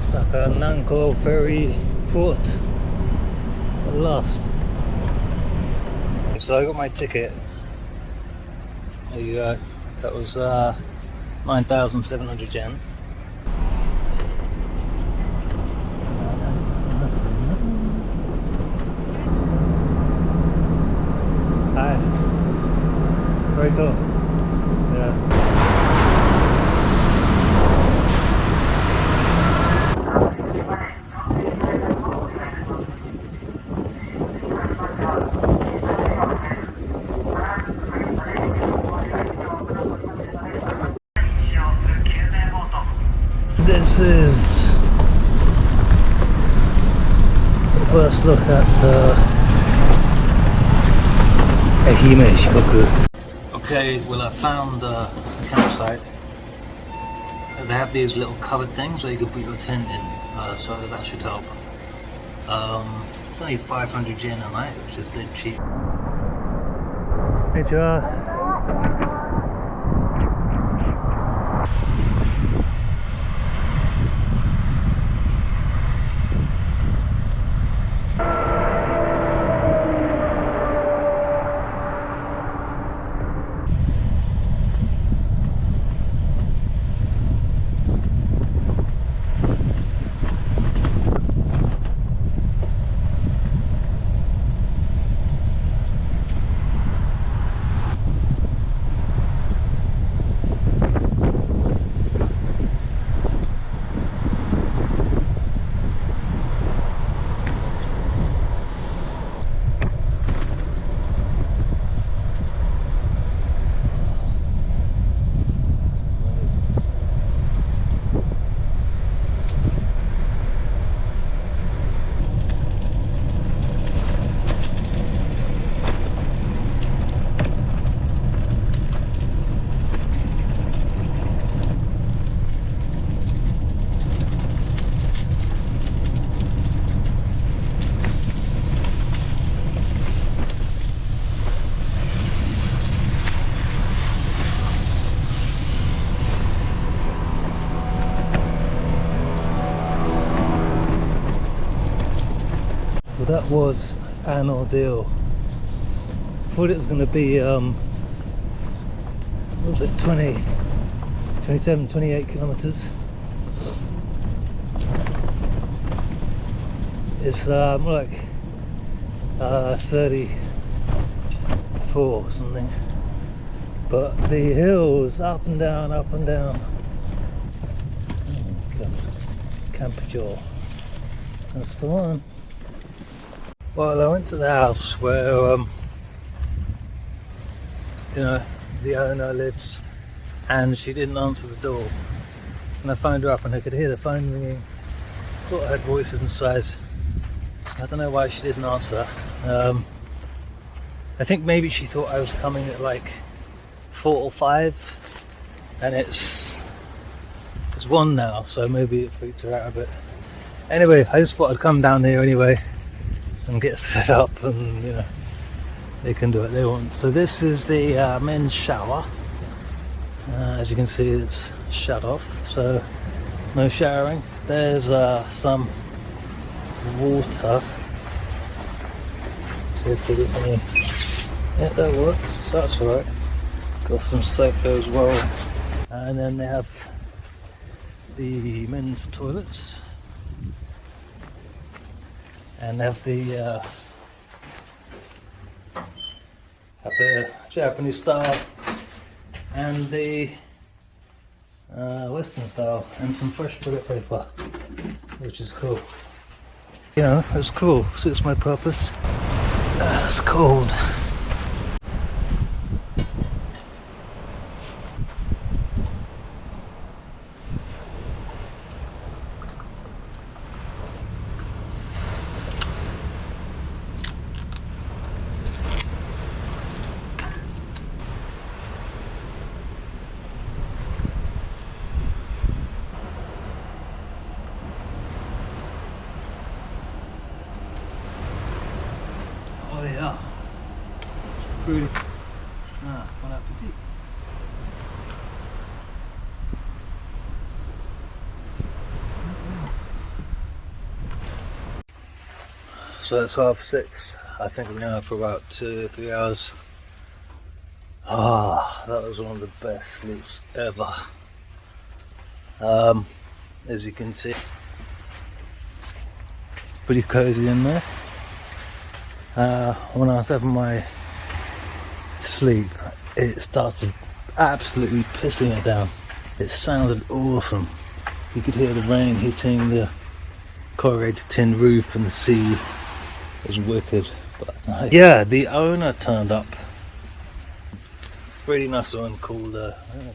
Osaka Nanko Ferry Port at last. So I got my ticket. There you go. That was 9,700 yen. Hi. Right off. Yeah. This is the first look at Ehime Shikoku. Okay, well I found a campsite. They have these little covered things where you can put your tent in, so that should help. It's only 500 yen a night, which is dead cheap. Konnichiwa. That was an ordeal. Thought it was going to be what was it, 27, 28 kilometers. It's more like 34 or something. But the hills up and down, up and down. Camperjaw. That's the one. Well, I went to the house where you know, the owner lives, and she didn't answer the door. And I phoned her up and I could hear the phone ringing. Thought I heard voices inside. I don't know why she didn't answer. I think maybe she thought I was coming at like 4 or 5, and it's 1 now, so maybe it freaked her out a bit. Anyway, I just thought I'd come down here anyway and get set up, and you know, they can do what they want. So this is the men's shower. As you can see, it's shut off, so no showering. There's some water. See if they get any. Yeah, that works, so that's alright. Got some soap there as well. And then they have the men's toilets. And they have the Japanese style and the Western style, and some fresh toilet paper, which is cool. You know, it's cool, suits my purpose. It's cold. Oh yeah, it's pretty. Bon appetit. So it's 6:30. I think we've been out for about 2 or 3 hours. That was one of the best sleeps ever. As you can see, pretty cozy in there. When I was having my sleep, it started absolutely pissing it down. It sounded awesome. You could hear the rain hitting the corrugated tin roof, and the sea. It was wicked. But yeah, the owner turned up. Really nice one called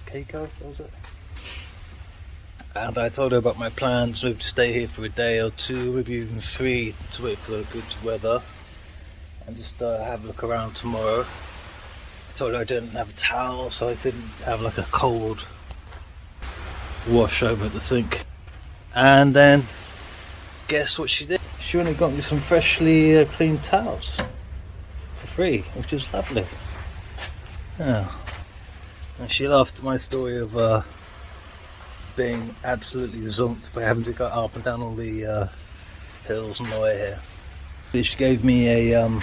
Keiko, was it? And I told her about my plans, maybe to stay here for a day or 2, maybe even 3, to wait for the good weather, and just have a look around tomorrow. I told her I didn't have a towel, so I couldn't have like a cold wash over at the sink. And then guess what she did? She only got me some freshly cleaned towels for free, which is lovely. Yeah. And she laughed at my story of being absolutely zonked by having to go up and down all the hills on the way here. She gave me a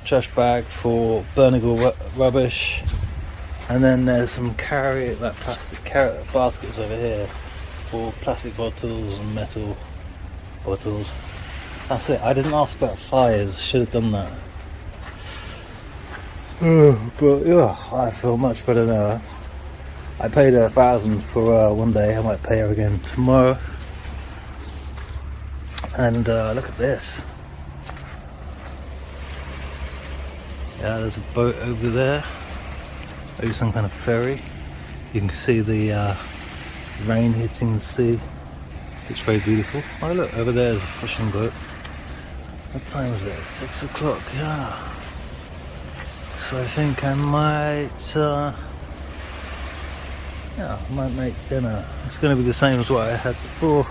trash bag for burning all rubbish, and then there's some plastic baskets over here for plastic bottles and metal bottles. That's it. I didn't ask about fires. Should have done that. But yeah, I feel much better now. I paid her 1,000 for one day. I might pay her again tomorrow. And look at this. Yeah, there's a boat over there. Maybe some kind of ferry. You can see the rain hitting the sea. It's very beautiful. Oh look, over there is a fishing boat. What time is it? 6 o'clock, yeah. So I think I might make dinner. It's going to be the same as what I had before,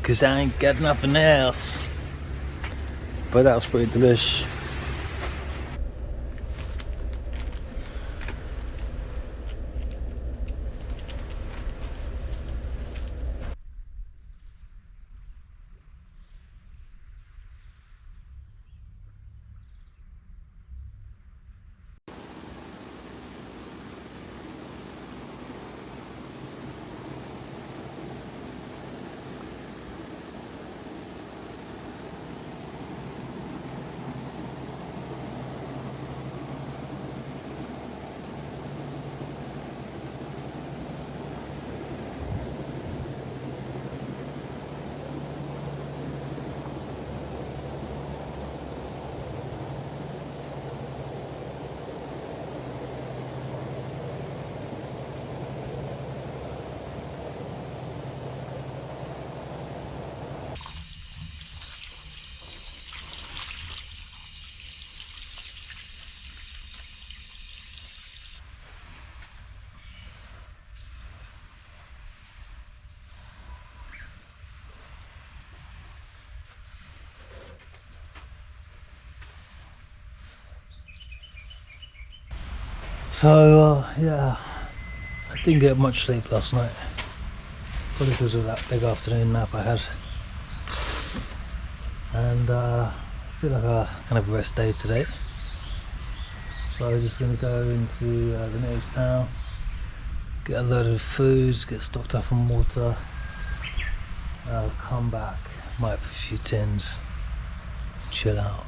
because I ain't got nothing else. But that was pretty delish. So yeah, I didn't get much sleep last night, probably because of that big afternoon nap I had, and I feel like a kind of rest day today. So I'm just going to go into the nearest town, get a load of foods, get stocked up on water, come back, might have a few tins, chill out.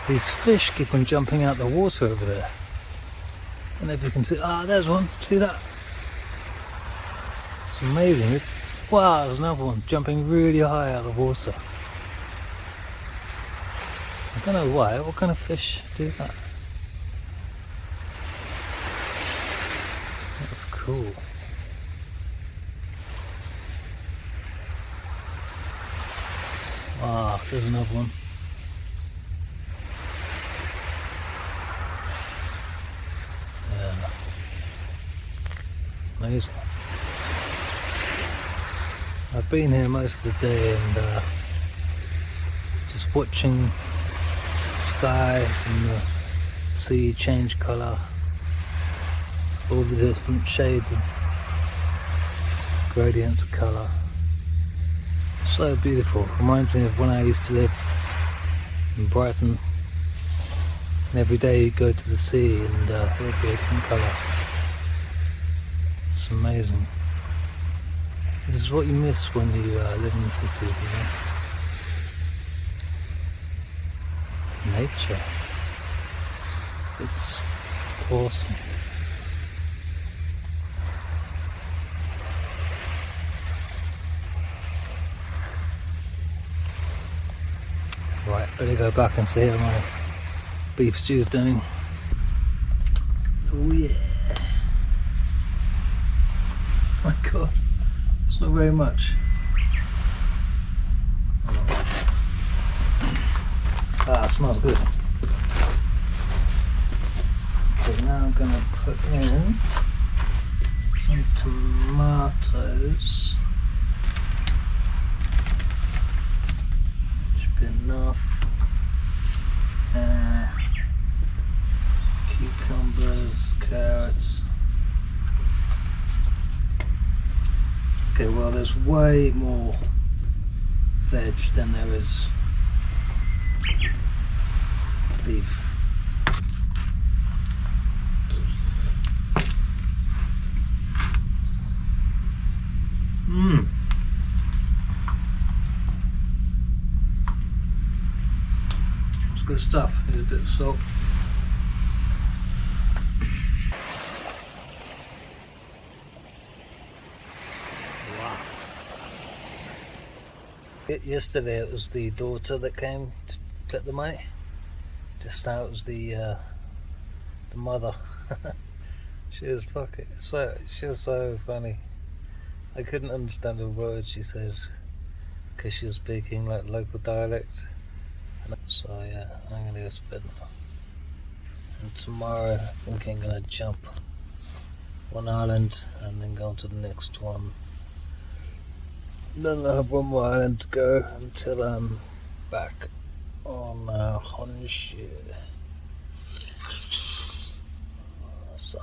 These fish keep on jumping out the water over there. I don't know if you can see. Ah, there's one. See that? It's amazing. Wow, there's another one jumping really high out of the water. I don't know why. What kind of fish do that? That's cool. Wow, there's another one. Amazing. I've been here most of the day and just watching the sky and the sea change colour, all the different shades of gradients of colour. So beautiful. Reminds me of when I used to live in Brighton, and every day you go to the sea and it would be a different colour. It's amazing. This is what you miss when you live in the city, you know? Nature. It's awesome. Right, better go back and see how my beef stew's doing. Oh yeah. My god, it's not very much. Ah, it smells good. Okay, now I'm gonna put in some tomatoes. Should be enough. Cucumbers, carrots. Okay, well there's way more veg than there is beef. It's good stuff. Here's a bit of salt. Yesterday it was the daughter that came to collect the money. Just now it was the mother. She was so funny. I couldn't understand a word she said because she was speaking like local dialect. So yeah, I'm gonna go to bed now. And tomorrow I think I'm gonna jump one island and then go on to the next one. Then I have one more island to go until I'm back on Honshu. So,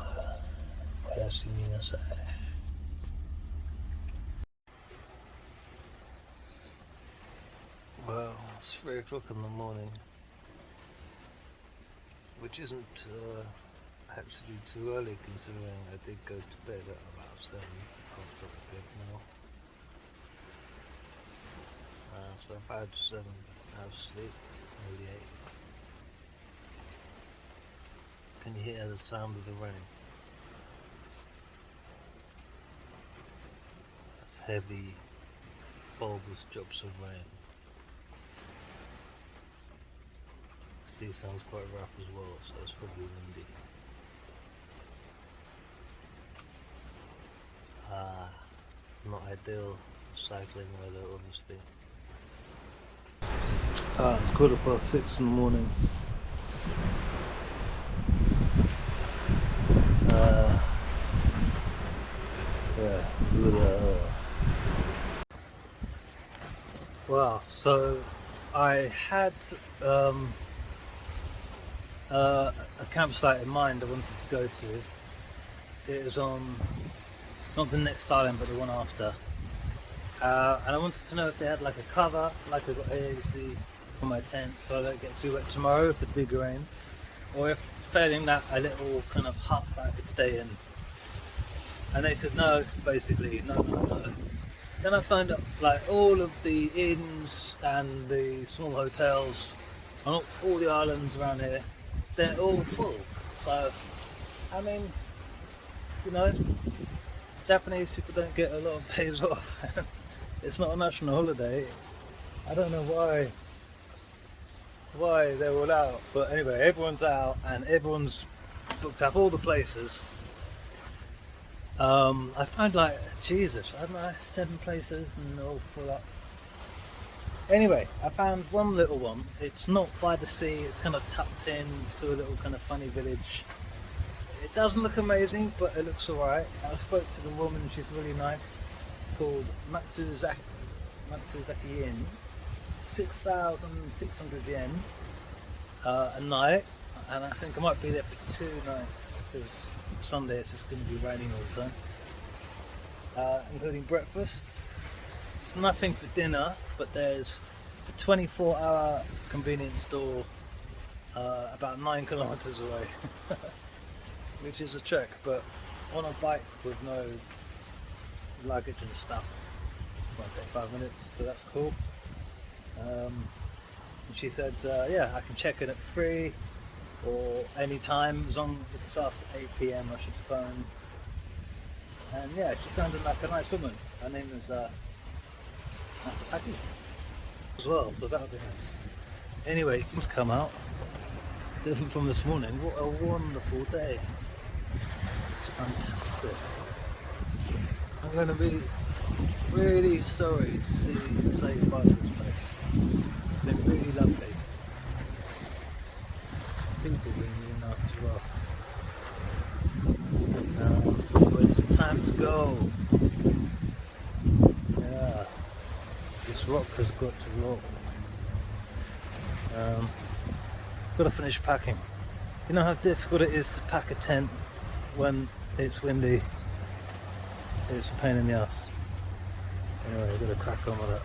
well, it's 3 o'clock in the morning, which isn't actually too early considering I did go to bed at about 7 after a big meal. So I've had 7 hours sleep, maybe 8. Can you hear the sound of the rain? It's heavy, bulbous drops of rain. The sea sounds quite rough as well, so it's probably windy. Not ideal cycling weather, obviously. It's 6:15 in the morning. Well, so I had a campsite in mind I wanted to go to. It was on not the next island but the one after, and I wanted to know if they had like a cover, like I got AAC for my tent so I don't get too wet tomorrow if it big rain, or if failing that a little kind of hut that I could stay in. And they said no, basically no. Then I found out like all of the inns and the small hotels on all the islands around here, they're all full. So I mean, you know, Japanese people don't get a lot of days off. It's not a national holiday. I don't know why they're all out, but anyway, everyone's out and everyone's booked up all the places. I found like, Jesus, I don't know, 7 places and they're all full up. Anyway, I found one little one. It's not by the sea, it's kind of tucked in to a little kind of funny village. It doesn't look amazing, but it looks alright. I spoke to the woman, she's really nice. It's called Matsuzaki Inn. 6,600 yen a night, and I think I might be there for 2 nights because Sunday it's just going to be raining all the time, including breakfast. It's nothing for dinner, but there's a 24-hour convenience store about 9 kilometers away, which is a trek, but on a bike with no luggage and stuff. It might take 5 minutes, so that's cool. And she said, yeah, I can check in at 3 or any time, as long as it's after 8 PM I should phone. And yeah, she sounded like a nice woman. Her name is Masasaki as well, so that would be nice. Anyway, things come out different from this morning. What a wonderful day. It's fantastic. I'm going to be really sorry to say goodbye to this place. It's been really lovely. People being really nice as well. But it's time to go. Yeah, this rock has got to roll. Got to finish packing. You know how difficult it is to pack a tent when it's windy? It's a pain in the ass. Anyway, I've got to crack on with it.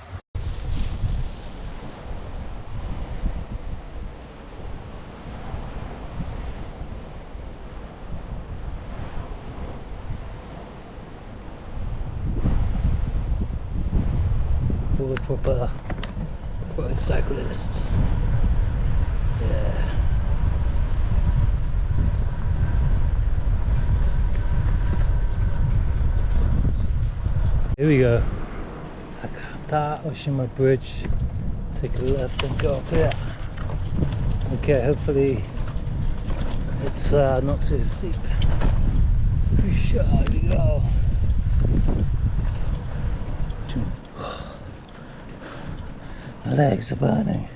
All the proper cyclists. Yeah. Here we go. Hita Oshima Bridge. Take a left and go up here. Okay, hopefully it's not too steep. Here we go. My legs are burning.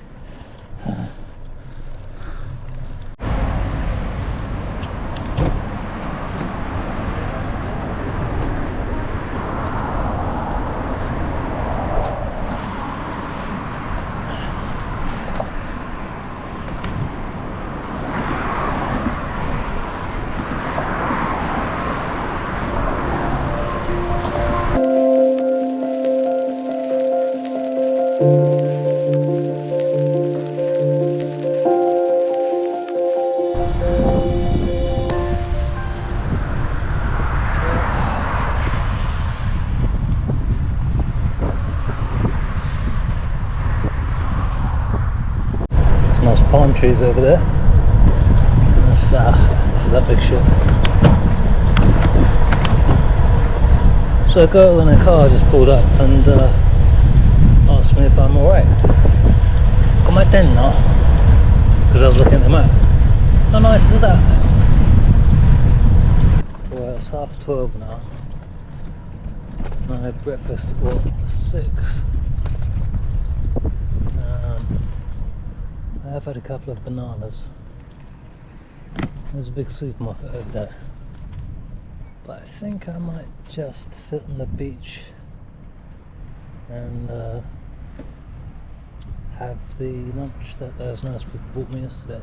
palm trees over there. This is that big ship. So a girl in a car just pulled up and asked me if I'm alright. Come ten now? Because I was looking at the map. How nice is that? Well, it's 12:30 now. And I had breakfast at 6. I have had a couple of bananas. There's a big supermarket over there. But I think I might just sit on the beach and have the lunch that those nice people bought me yesterday.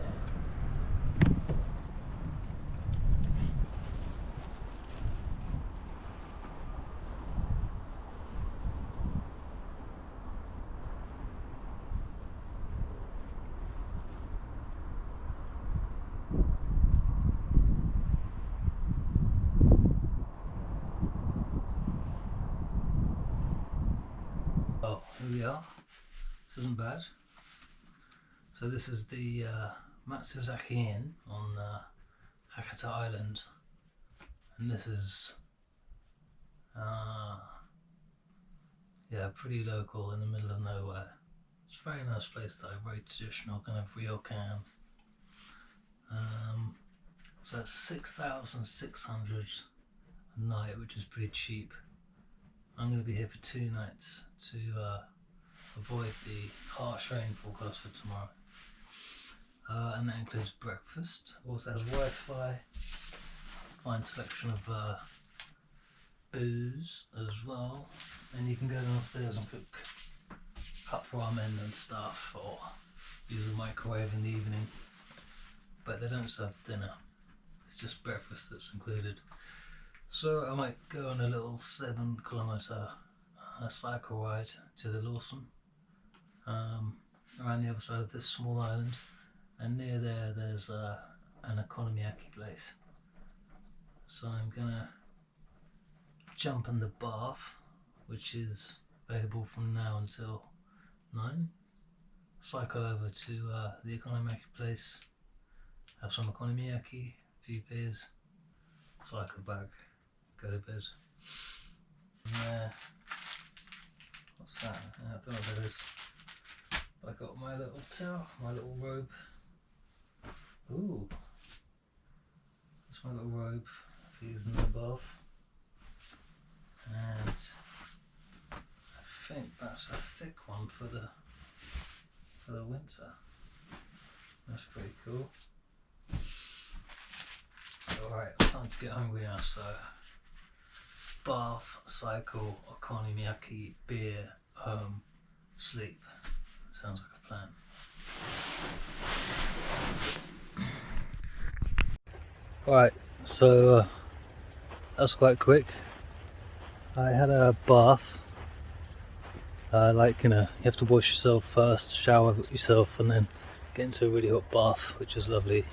Oh, here we are. This isn't bad. So this is the Matsuzaki Inn on Hita Island, and this is yeah, pretty local in the middle of nowhere. It's a very nice place though, very traditional kind of ryokan. So it's 6,600 a night, which is pretty cheap. I'm going to be here for 2 nights to avoid the harsh rain forecast for tomorrow. And that includes breakfast. Also has Wi-Fi, fine selection of booze as well. And you can go downstairs and cook cup ramen and stuff, or use the microwave in the evening. But they don't serve dinner. It's just breakfast that's included. So I might go on a little 7-kilometer cycle ride to the Lawson, around the other side of this small island, and near there there's an okonomiyaki place. So I'm gonna jump in the bath, which is available from now until 9, cycle over to the okonomiyaki place, have some okonomiyaki, a few beers, cycle back, go to bed. What's that? I don't know what that is. I got my little towel, my little robe. Ooh, that's my little robe for using the bath. And I think that's a thick one for the winter. That's pretty cool. Alright, I'm starting to get hungry now, so bath, cycle, okonomiyaki, beer, home, sleep. Sounds like a plan. Alright, so that's quite quick. I had a bath. Like, you have to wash yourself first, shower yourself, and then get into a really hot bath, which is lovely.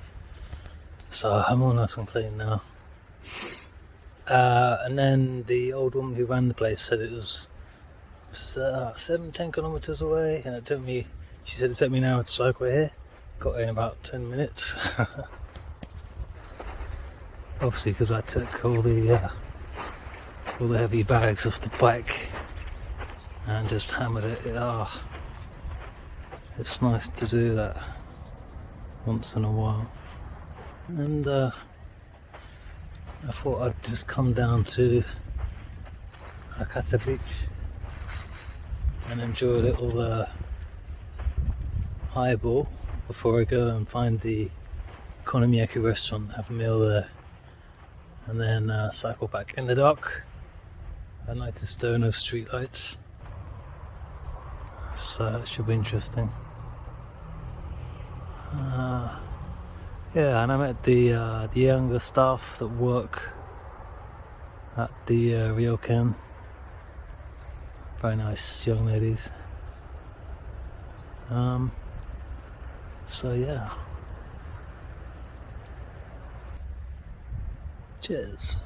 So I'm all nice and clean now. And then the old woman who ran the place said it was 7-10 kilometers away, and she said it took me an hour to cycle here. Got in about 10 minutes. Obviously because I took all the heavy bags off the bike and just hammered it. It's nice to do that once in a while. And I thought I'd just come down to Hakata Beach and enjoy a little highball before I go and find the okonomiyaki restaurant, have a meal there, and then cycle back in the dark. I noticed there are no street lights, so it should be interesting. Yeah, and I met the younger staff that work at the ryokan. Very nice young ladies. So yeah. Cheers.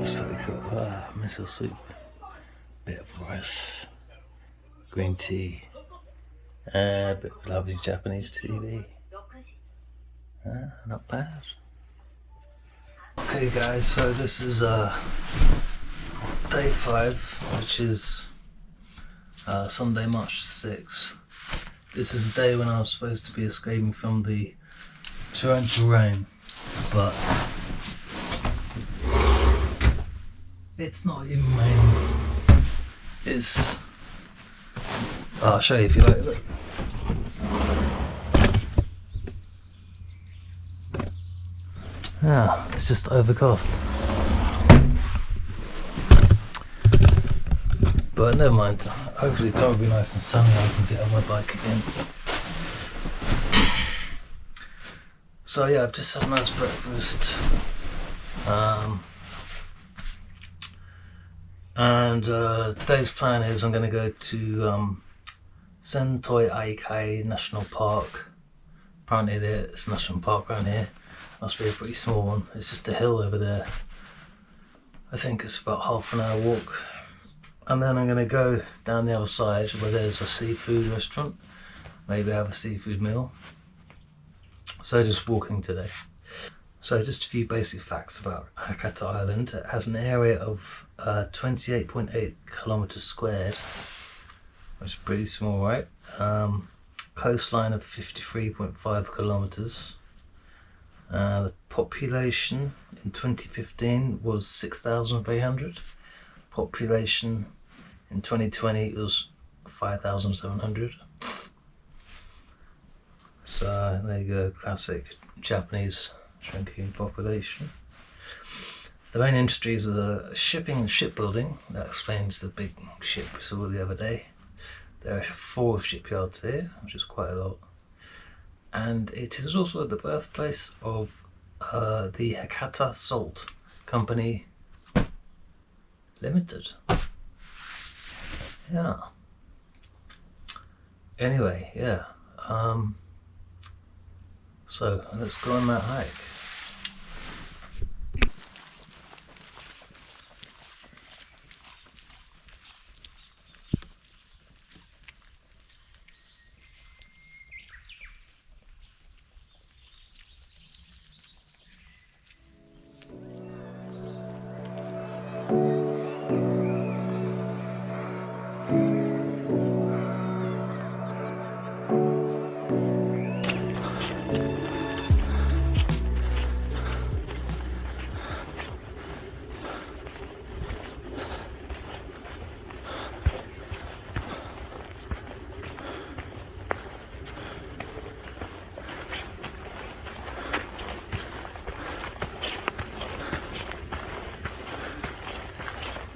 So we got miso soup, bit of rice, green tea, a bit of lovely Japanese TV. Not bad. Okay guys, so this is day 5, which is Sunday, March 6th. This is the day when I was supposed to be escaping from the torrential rain, but it's not even raining. It's... I'll show you if you like. Look. Yeah, it's just overcast. But never mind, hopefully tomorrow will be nice and sunny and I can get on my bike again. So yeah, I've just had a nice breakfast. Today's plan is I'm going to go to Sentoi Aikai National Park. Apparently there's a national park around here. Must be a pretty small one. It's just a hill over there. I think it's about half an hour walk. And then I'm going to go down the other side where there's a seafood restaurant. Maybe have a seafood meal. So just walking today. So just a few basic facts about Hita Island. It has an area of 28.8 kilometers squared, which is pretty small, right? Coastline of 53.5 kilometers. The population in 2015 was 6,300. Population in 2020 was 5,700. So there you go, classic Japanese shrinking population. The main industries are shipping and shipbuilding. That explains the big ship we saw the other day. There are 4 shipyards here, which is quite a lot. And it is also the birthplace of the Hakata Salt Company Limited. Yeah. Anyway, yeah. So let's go on that hike.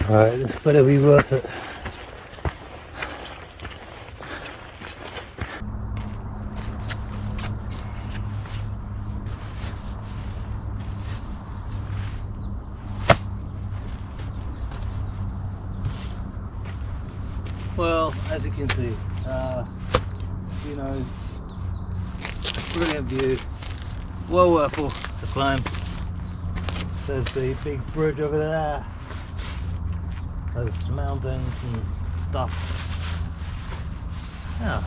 Alright, this better be worth it. Well, as you can see, brilliant view, well worth the climb. There's the big bridge over there. Those mountains and stuff. Yeah.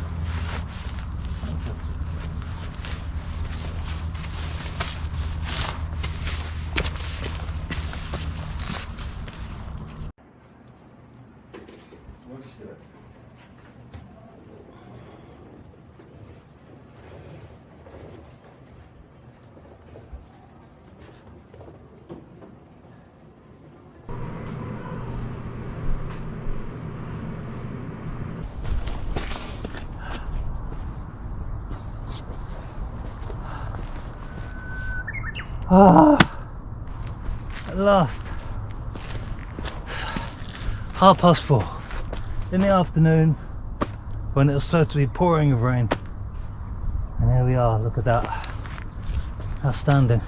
At last. 4:30 in the afternoon when it was supposed to be pouring with rain. And here we are, look at that. Outstanding.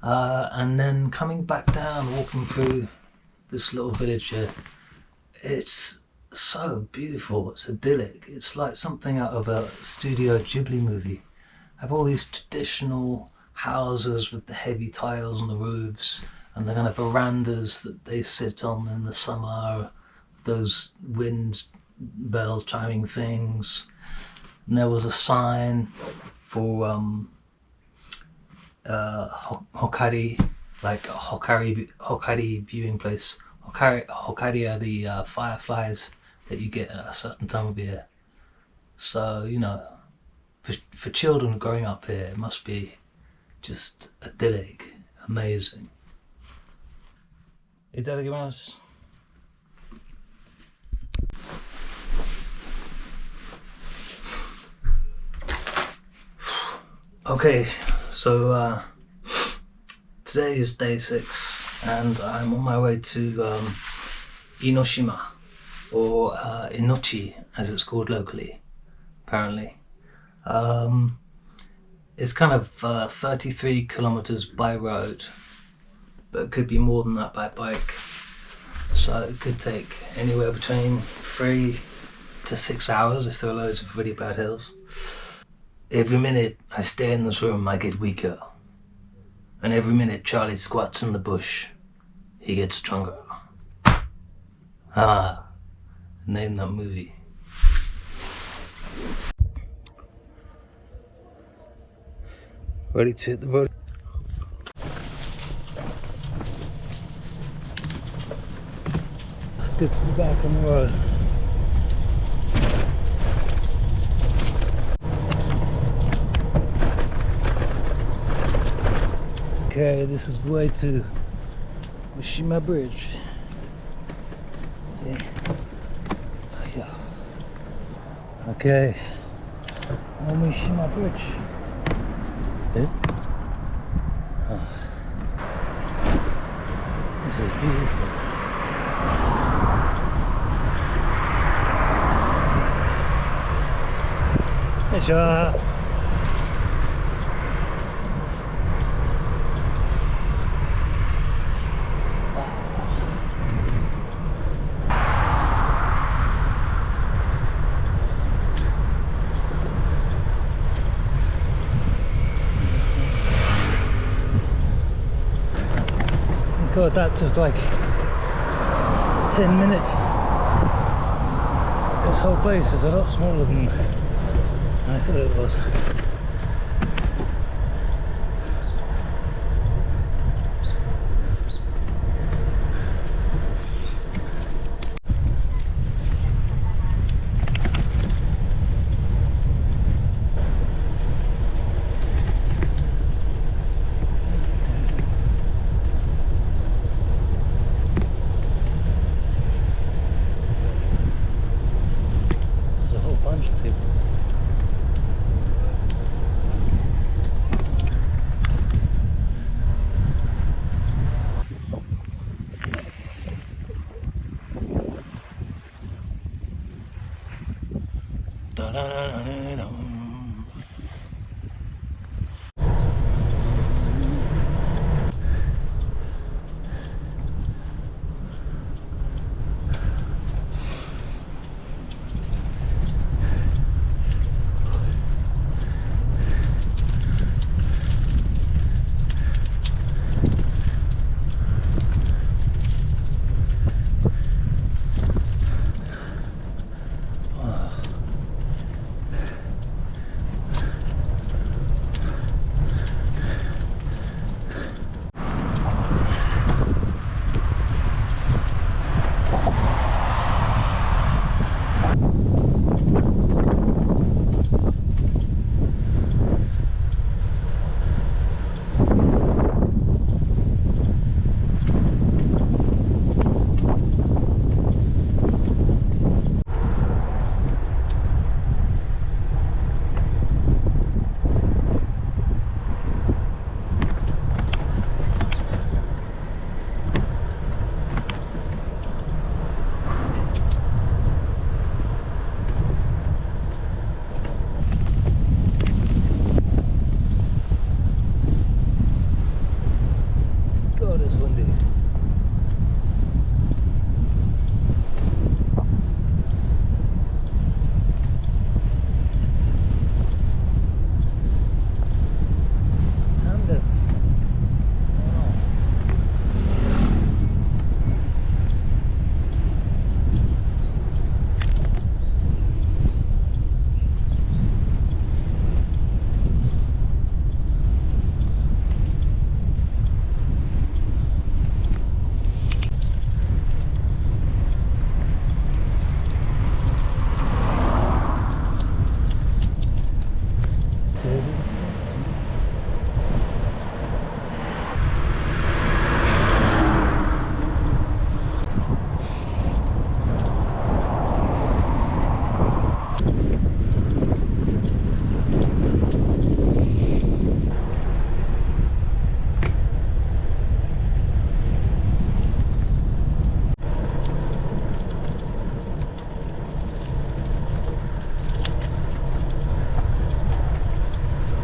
And then coming back down, walking through this little village here, it's so beautiful, it's idyllic. It's like something out of a Studio Ghibli movie. Have all these traditional houses with the heavy tiles on the roofs and the kind of verandas that they sit on in the summer, those wind bell chiming things. And there was a sign for Hokari, like a Hokari viewing place. Hokari are the fireflies that you get at a certain time of year. So, you know, for children growing up here, it must be just idyllic, amazing. Itadakimasu. Okay, so today is day 6 and I'm on my way to Inoshima, or Inochi as it's called locally, apparently. It's kind of 33 kilometers by road, but it could be more than that by bike. So it could take anywhere between 3 to 6 hours if there are loads of really bad hills. Every minute I stay in this room, I get weaker. And every minute Charlie squats in the bush, he gets stronger. Ah, name that movie. Ready to hit the road. It's good to be back on the road. Okay, this is the way to Mishima Bridge. Yeah. Okay, on Mishima Bridge. Oh. This is beautiful. Konnichiwa. God, that took like 10 minutes. This whole place is a lot smaller than I thought it was.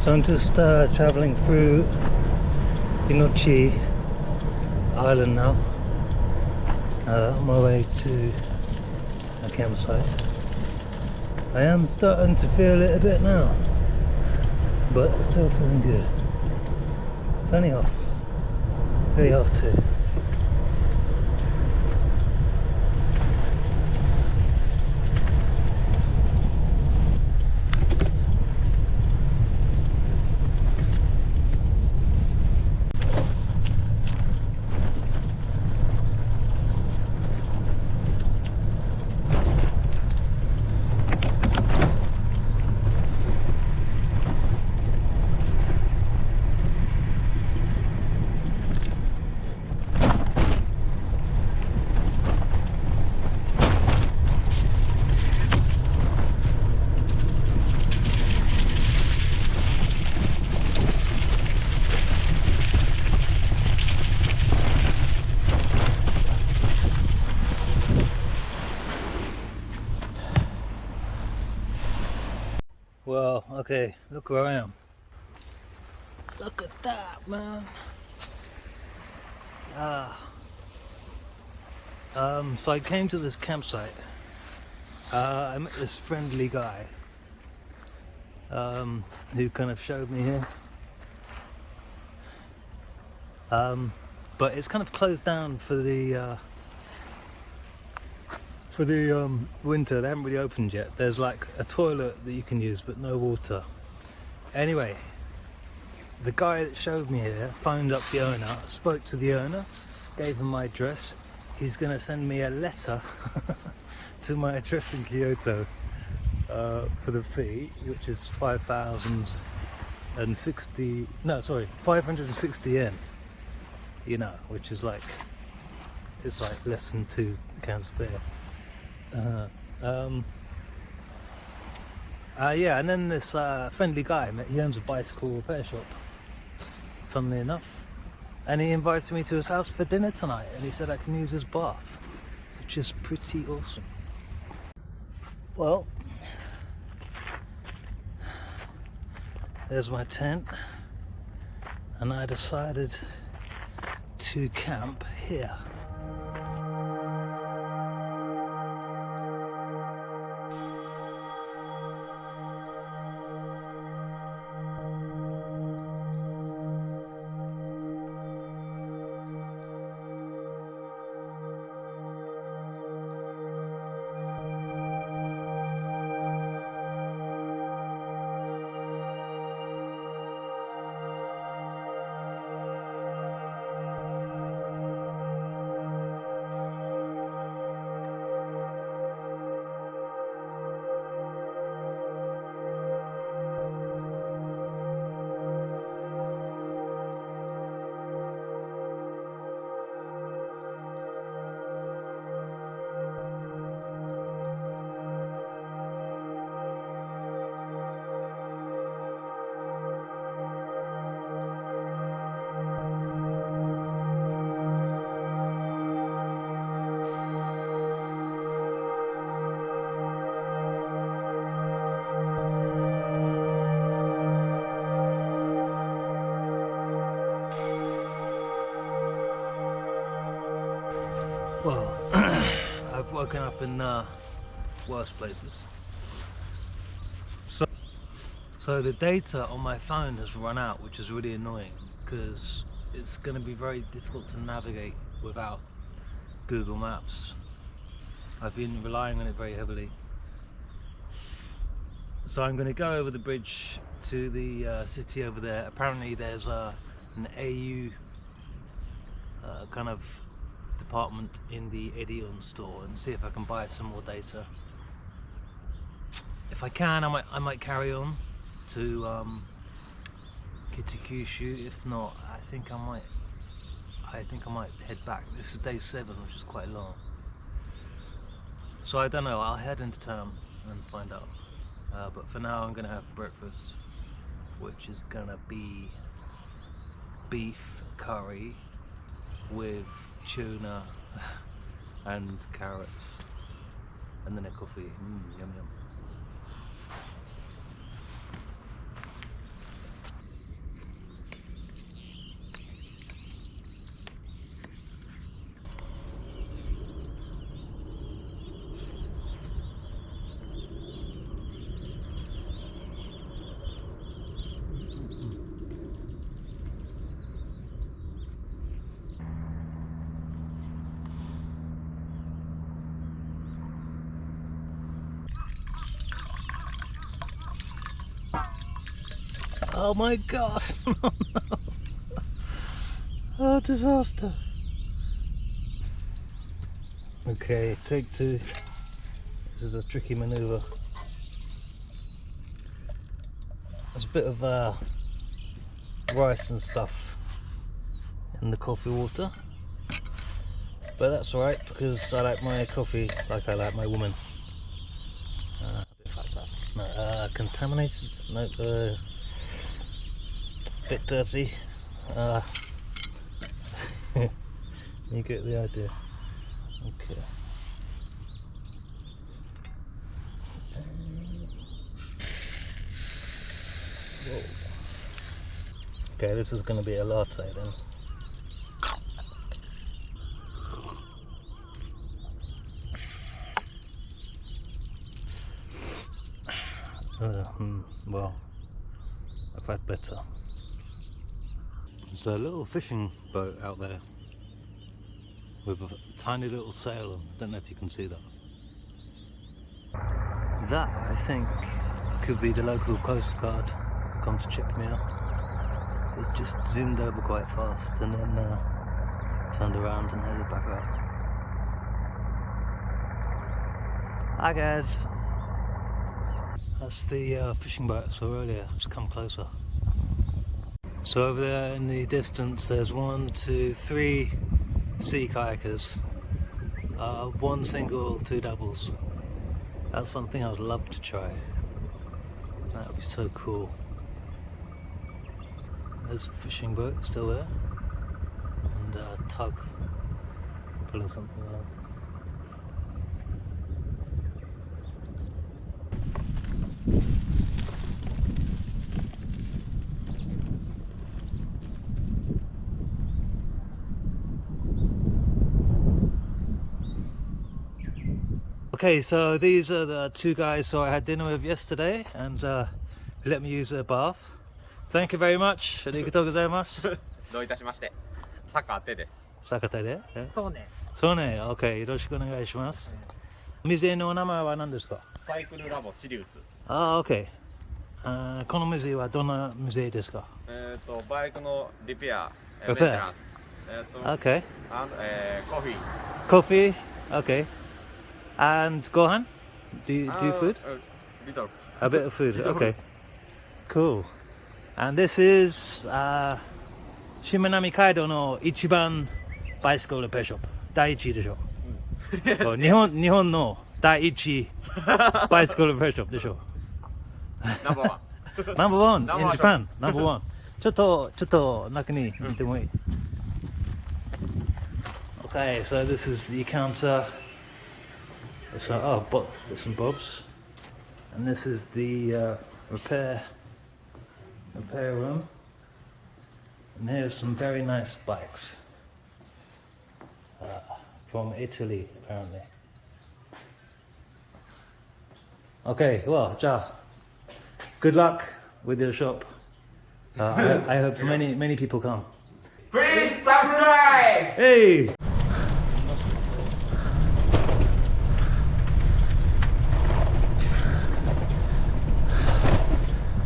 So I'm just travelling through Inochi Island now, on my way to a campsite. I am starting to feel it a bit now, but still feeling good. It's only half 2. Well, okay, look where I am. Look at that, man. So I came to this campsite. I met this friendly guy who kind of showed me here. But it's kind of closed down for the winter. They haven't really opened yet. There's like a toilet that you can use, but no water. Anyway, the guy that showed me here phoned up the owner, spoke to the owner, gave him my address. He's going to send me a letter to my address in Kyoto for the fee, which is 560 yen, you know, which is like, it's like less than 2 cans of beer. Yeah, and then this friendly guy, he owns a bicycle repair shop, funnily enough, and he invited me to his house for dinner tonight, and he said I can use his bath, which is pretty awesome. Well, there's my tent, and I decided to camp here. Well, I've woken up in worse places. So the data on my phone has run out, which is really annoying because it's going to be very difficult to navigate without Google Maps. I've been relying on it very heavily. So I'm going to go over the bridge to the city over there. Apparently there's an AU kind of department in the Edion store, and see if I can buy some more data. If I can, I might carry on to Kitakyushu. If not, I think I might head back. This is day 7, which is quite long. So I don't know, I'll head into town and find out. But for now I'm gonna have breakfast, which is gonna be beef curry with tuna and carrots, and then a coffee. Yum yum. Oh my god! Oh no! Oh, disaster! Okay, take two. This is a tricky maneuver. There's a bit of rice and stuff in the coffee water, but that's alright because I like my coffee like I like my woman. A bit fucked up. No, contaminated? No, bit dirty. You get the idea. Okay. Whoa. Okay, this is going to be a latte then. Well, I've had better. There's a little fishing boat out there with a tiny little sail on. I don't know if you can see that. That, I think, could be the local coast guard come to check me out. It's just zoomed over quite fast and then turned around and headed back out. Hi guys! That's the fishing boat I saw earlier. Let's come closer. So over there in the distance there's 1, 2, 3 sea kayakers. 1 single, 2 doubles. That's something I would love to try. That would be so cool. There's a fishing boat still there, and a tug pulling something along. Okay, so these are the 2 guys who I had dinner with yesterday and let me use their bath. Thank you very much. ありがとうございます。どういたしまして。坂手です。坂手で？そうね。そうね。OK、よろしくお願いします。店の名前は何ですか？サイクルラボシリウス。OK。この店はどんな店ですか？バイクのリペア、メンテナンス。OK。コーヒー。Coffee? OK. And gohan? Do you food? A bit of food, okay. Cool. And this is Shimanami Kaido の一番バイスクルペショップ。第一でしょ。日本の第一バイスクルペショップでしょ。Number 1. Number 1 in Japan. Number 1. ちょっと中に見てもいい。Okay, so this is the counter. So, there's some bobs, and this is the repair room, and here's some very nice bikes from Italy apparently. Okay, well, good luck with your shop. I hope many people come. Please subscribe! Hey!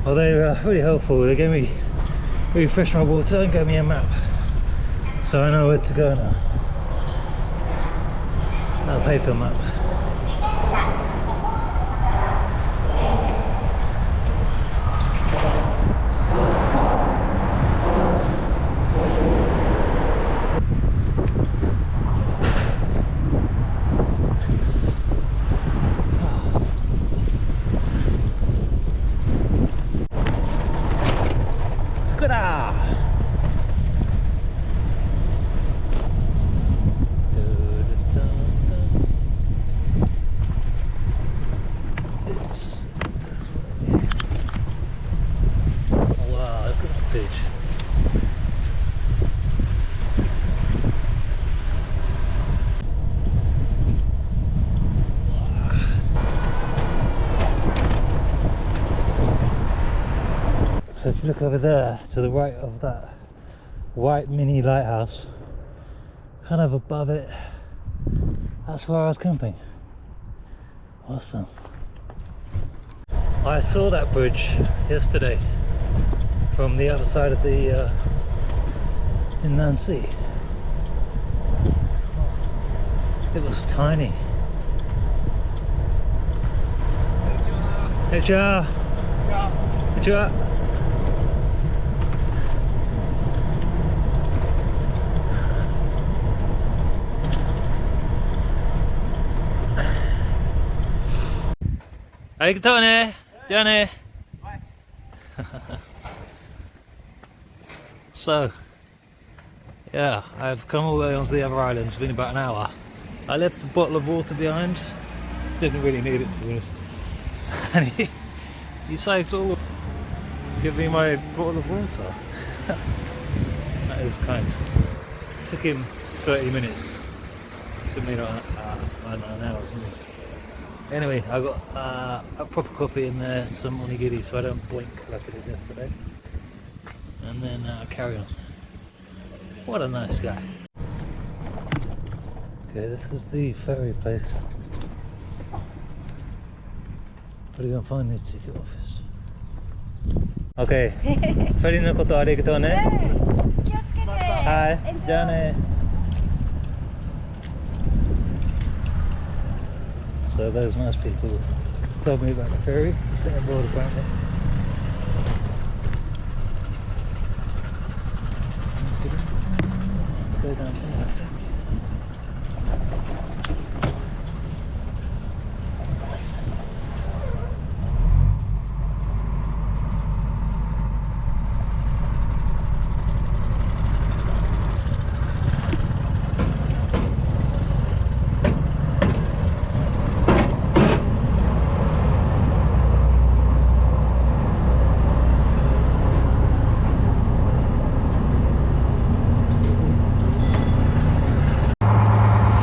Well, they were really helpful. They gave me refresh my water and gave me a map, so I know where to go now. A paper map. So if you look over there to the right of that white mini lighthouse, kind of above it, that's where I was camping. Awesome. I saw that bridge yesterday from the other side of the inland sea. It was tiny. Hey, cha. Hey, cha. Arigatou ne. Ja ne. So, yeah, I've come all the way onto the other island. It's been about an hour. I left a bottle of water behind. Didn't really need it, to be honest. And he saved all. Give me my bottle of water. That is kind. Took him 30 minutes. Took me like an hour, something. Anyway, I got a proper coffee in there, some onigiri, so I don't blink like I did yesterday. And then carry on. What a nice guy. Okay, this is the ferry place. Where are you gonna find the ticket office? Okay. Ferry no koto arigatou ne. Hi. Ja ne. So those nice people told me about the ferry. They're aboard apparently. Go down here, I think.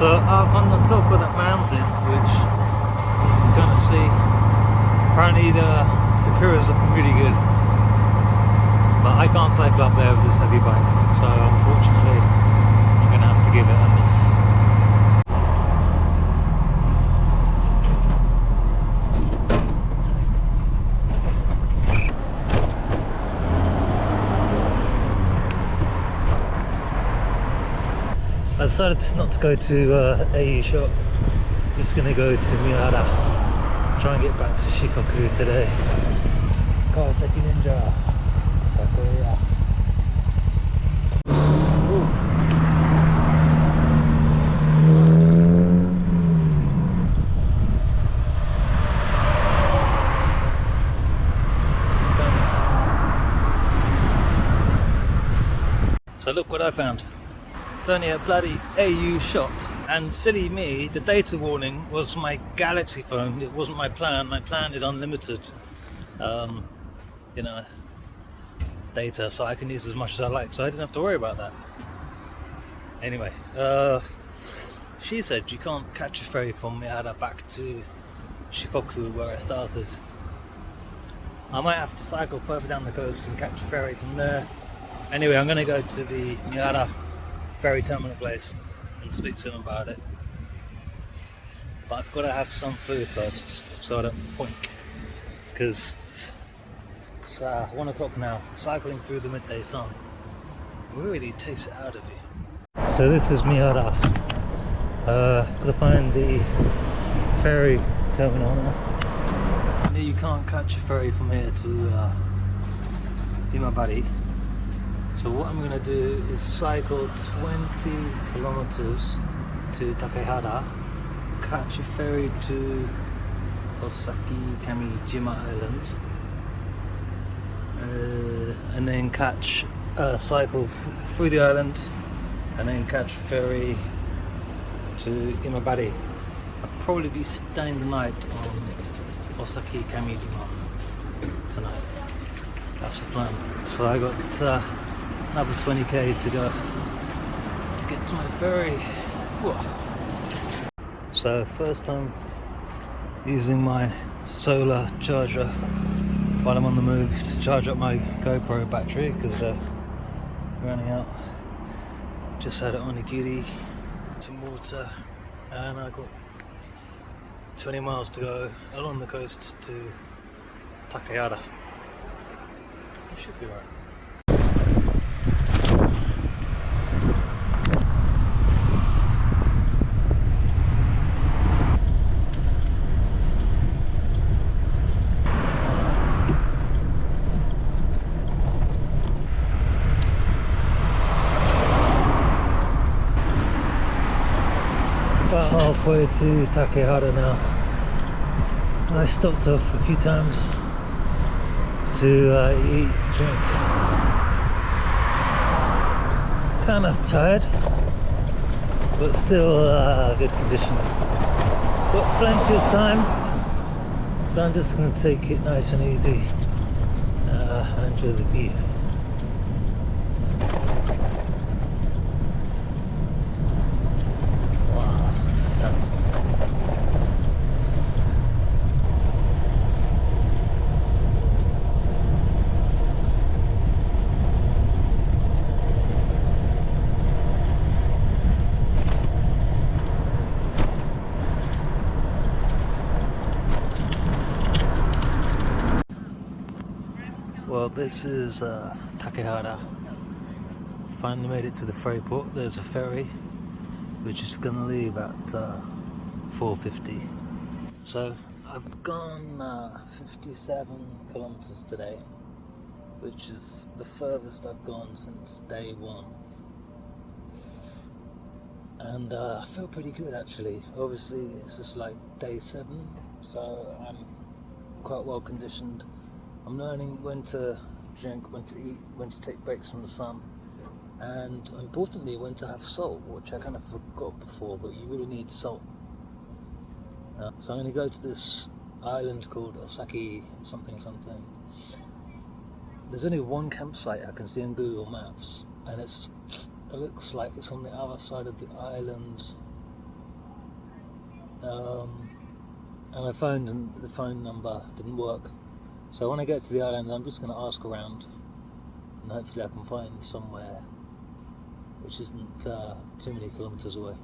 So up on the top of that mountain, which you're gonna see, apparently the Sakuras are really good, but I can't cycle up there with this heavy bike, so unfortunately I'm gonna have to give it a miss. I decided not to go to AU shop. I'm just gonna go to Miyara. Try and get back to Shikoku today. Kawasaki Ninja. Takoya. Stunning. So look what I found. It's only a bloody AU shop, and silly me, the data warning was my Galaxy phone. It wasn't my plan. My plan is unlimited, you know, data, so I can use as much as I like. So I didn't have to worry about that. Anyway, she said you can't catch a ferry from Miyara back to Shikoku, where I started. I might have to cycle further down the coast and catch a ferry from there. Anyway, I'm going to go to the Miyara ferry terminal place and speak to them about it, but I've got to have some food first so I don't boink, because it's 1 o'clock now. Cycling through the midday sun really takes it out of you. So this is Miyara. Gotta find the ferry terminal now. You can't catch a ferry from here to Imabari. So what I'm going to do is cycle 20 kilometers to Takehara, catch a ferry to Osaki Kamijima Island, and then cycle through the island, and then catch a ferry to Imabari. I'll probably be staying the night on Osaki Kamijima tonight. That's the plan. So I got another 20k to go to get to my ferry. Whoa. So first time using my solar charger while I'm on the move to charge up my GoPro battery because they're running out. Just had it on a giddy, some water, and I got 20 miles to go along the coast to Takehara. Should be right. halfway to Takehara now. I stopped off a few times to eat, drink. Kind of tired, but still good condition. Got plenty of time, so I'm just going to take it nice and easy and enjoy the view. Wow, stunning. Well, this is Takehara. Finally made it to the ferry port. There's a ferry which is going to leave at 4:50. So I've gone 57 kilometers today, which is the furthest I've gone since day one. And I feel pretty good actually. Obviously it's just like day 7, so I'm quite well conditioned. I'm learning when to drink, when to eat, when to take breaks from the sun, and importantly when to have salt, which I kind of forgot before, but you really need salt. So I'm going to go to this island called Osaki something. There's only one campsite I can see on Google Maps, and it looks like it's on the other side of the island. And I phoned and the phone number didn't work. So when I get to the island, I'm just going to ask around, and hopefully I can find somewhere which isn't too many kilometers away.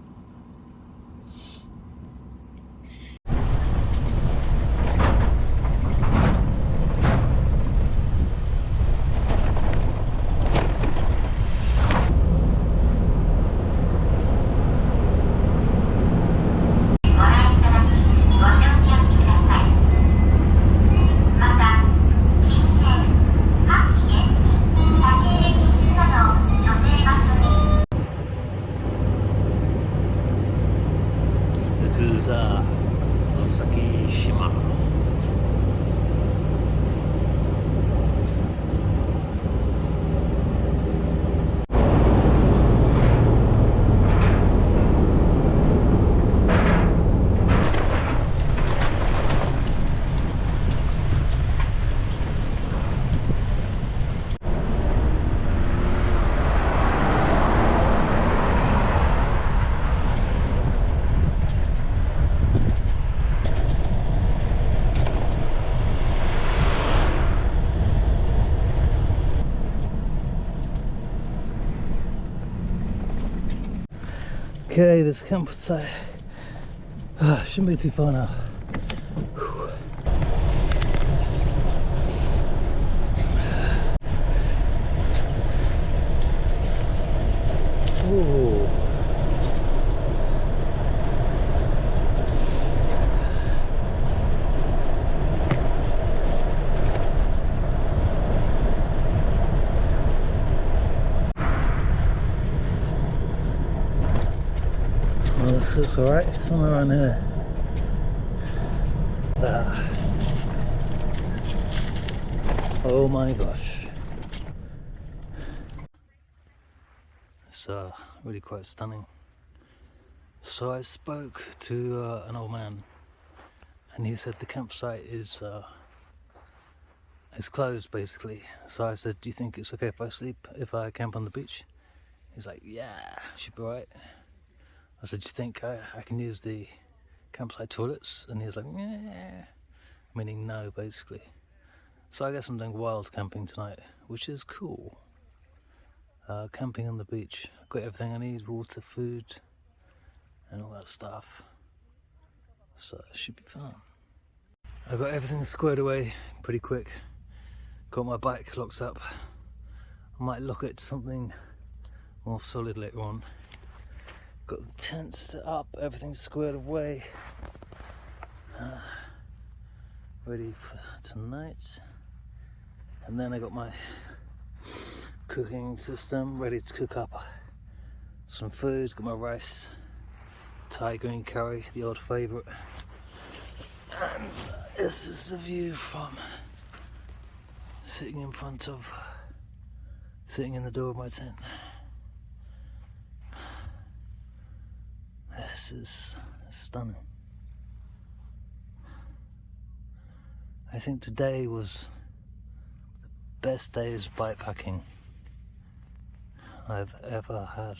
This is Osaki Shima. Okay, this campsite shouldn't be too far now. Ooh. Well, this looks alright, somewhere around here. Oh my gosh. It's really quite stunning. So I spoke to an old man, and he said the campsite is closed basically. So I said, do you think it's okay if I camp on the beach? He's like, yeah, should be alright. I said, do you think I can use the campsite toilets? And he was like, yeah, meaning no, basically. So I guess I'm doing wild camping tonight, which is cool. Camping on the beach. I've got everything I need, water, food, and all that stuff. So it should be fun. I got everything squared away pretty quick. Got my bike locked up. I might look at something more solid later on. Got the tent set up, everything's squared away. Ready for tonight. And then I got my cooking system ready to cook up some food. Got my rice Thai green curry, the old favourite. And this is the view from sitting in the door of my tent. This is stunning. I think today was the best days of bikepacking I've ever had.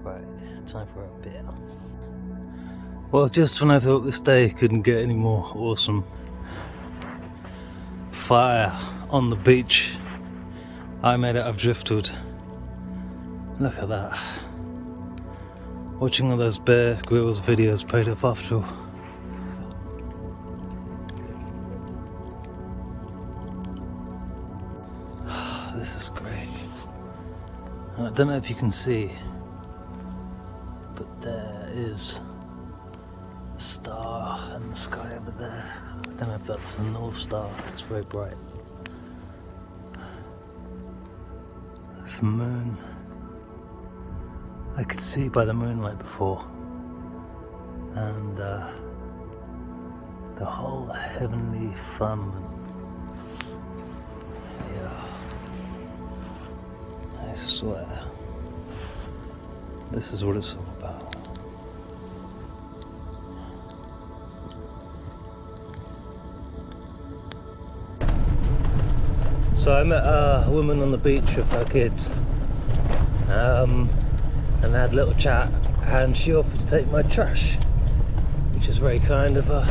Right, time for a beer. Well, just when I thought this day couldn't get any more awesome, fire on the beach, I made it of driftwood. Look at that. Watching all those Bear Grylls videos paid off after all. This is great. And I don't know if you can see, but there is a star in the sky over there. I don't know if that's the North Star, it's very bright. There's the moon. I could see by the moonlight before, and the whole heavenly firmament. Yeah, I swear, this is what it's all about. So I met a woman on the beach with her kids. And I had a little chat, and she offered to take my trash, which is very kind of her.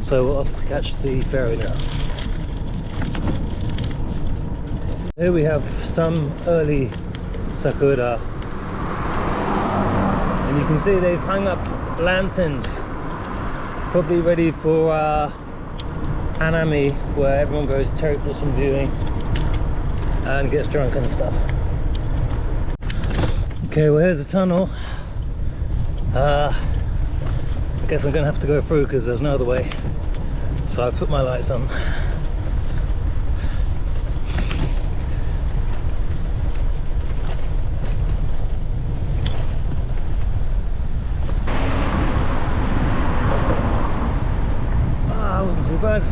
So we're off to catch the ferry now. Here we have some early sakura, and you can see they've hung up lanterns, probably ready for Hanami, where everyone goes cherry blossom viewing and gets drunk and stuff. Okay, well here's a tunnel. I guess I'm gonna have to go through because there's no other way. So I put my lights on. That wasn't too bad.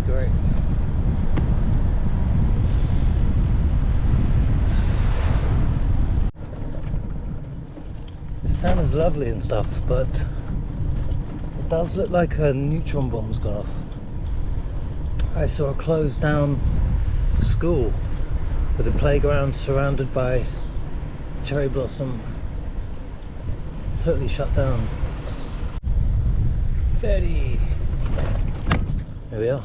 Great. This town is lovely and stuff, but it does look like a neutron bomb's gone off. I saw a closed down school with a playground surrounded by cherry blossom, totally shut down. Ferry. Here we are.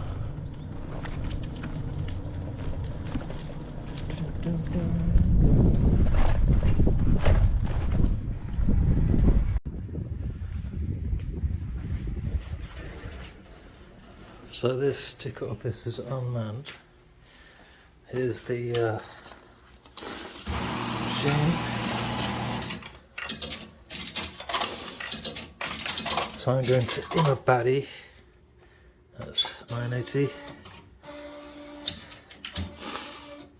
So this ticket office is unmanned. Here's the machine. So I'm going to Immersing. That's 980.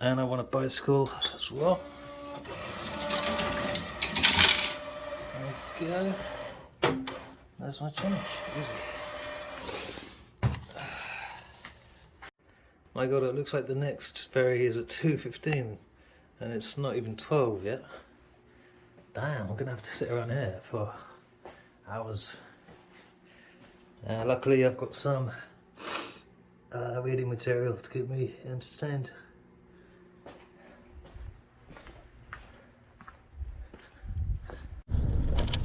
And I want a bicycle as well. There we go. There's my change. Easy. My god, it looks like the next ferry is at 2:15 and it's not even 12 yet. Damn, I'm gonna have to sit around here for hours. Luckily I've got some reading material to keep me entertained.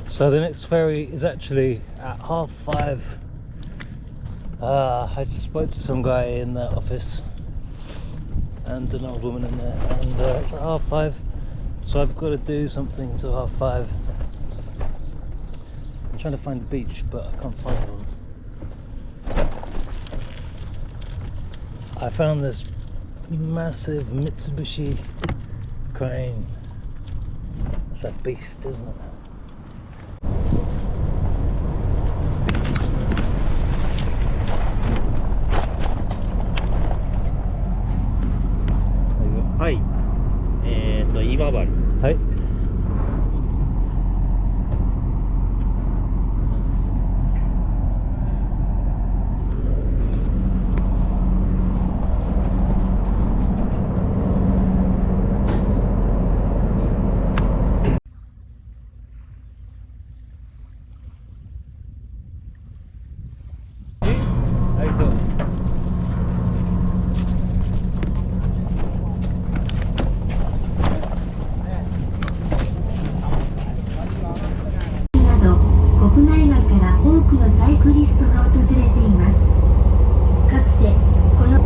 So the next ferry is actually at 5:30. I just spoke to some guy in the office and an old woman in there, and it's at 5:30, so I've got to do something till 5:30. I'm trying to find a beach, but I can't find one. I found this massive Mitsubishi crane. It's a beast, isn't it? Hi. 今治。はい。国内外から多くのサイクリストが訪れています。かつてこの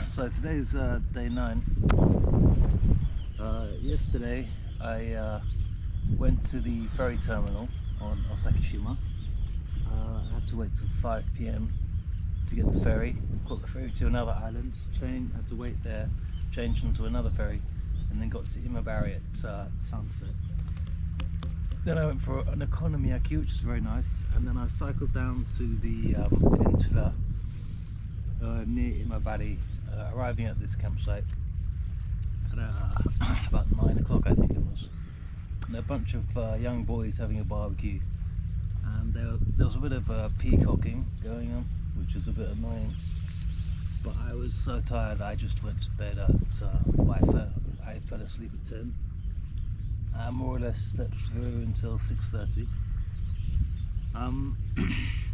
So today's day 9. Yesterday I went to the ferry terminal on Osaki Shima. I had to wait till 5 p.m. to get the ferry. Caught the ferry to another island, had to wait there, changed onto another ferry, and then got to Imabari at sunset. Then I went for an okonomiyaki, which is very nice, and then I cycled down to the peninsula near Imabari, arriving at this campsite at about 9 o'clock, I think it was. And there were a bunch of young boys having a barbecue, and there was a bit of peacocking going on, which was a bit annoying. But I was so tired I just went to bed at I fell asleep at 10. I more or less slept through until 6:30.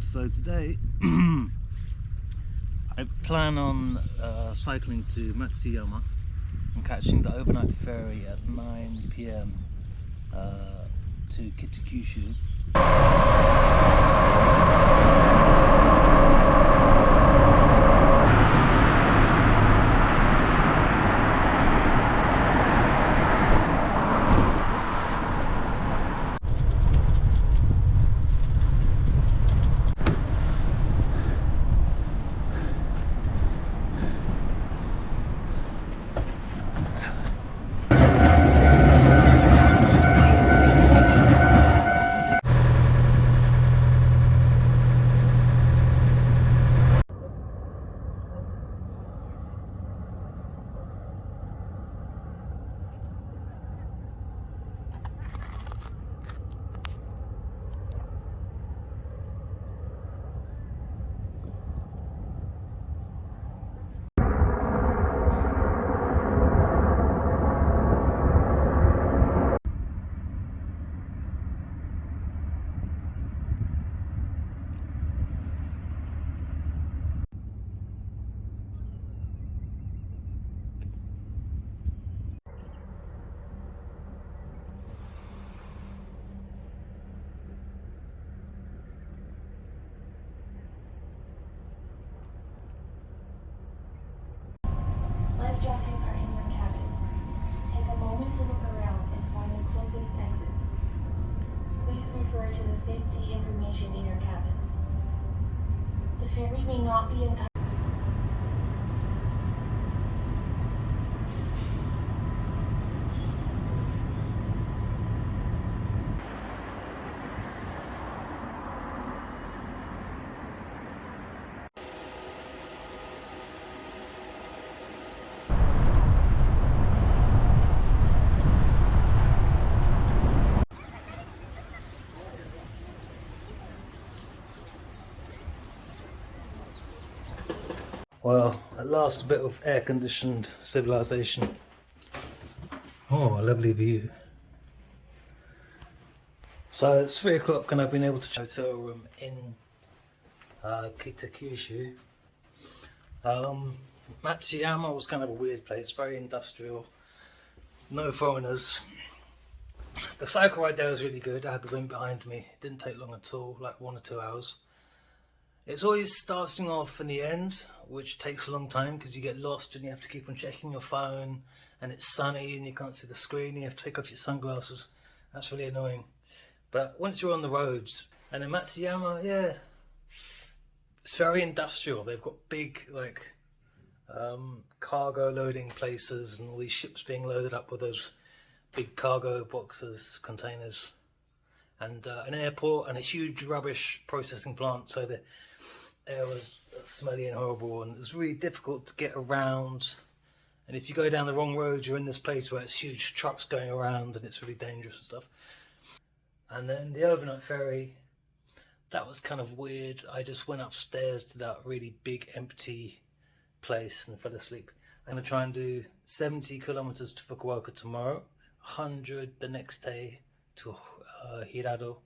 So today I plan on cycling to Matsuyama and catching the overnight ferry at 9 p.m. To Kitakyushu. Life jackets are in your cabin. Take a moment to look around and find the closest exit. Please refer to the safety information in your cabin. The ferry may not be entirely Well, at last a bit of air-conditioned civilization. Oh, a lovely view. So it's 3 o'clock and I've been able to hotel room in Kitakyushu. Matsuyama was kind of a weird place, very industrial, no foreigners. The cycle ride there was really good. I had the wind behind me. It didn't take long at all, like 1 or 2 hours. It's always starting off in the end, which takes a long time because you get lost and you have to keep on checking your phone, and it's sunny and you can't see the screen. You have to take off your sunglasses. That's really annoying. But once you're on the roads, and in Matsuyama, yeah, it's very industrial. They've got big cargo loading places and all these ships being loaded up with those big cargo boxes, containers, and an airport and a huge rubbish processing plant. So the air was smelly and horrible, and it was really difficult to get around. And if you go down the wrong road, you're in this place where it's huge trucks going around and it's really dangerous and stuff. And then the overnight ferry, that was kind of weird. I just went upstairs to that really big empty place and fell asleep. I'm going to try and do 70 kilometers to Fukuoka tomorrow, 100 the next day to Hirado,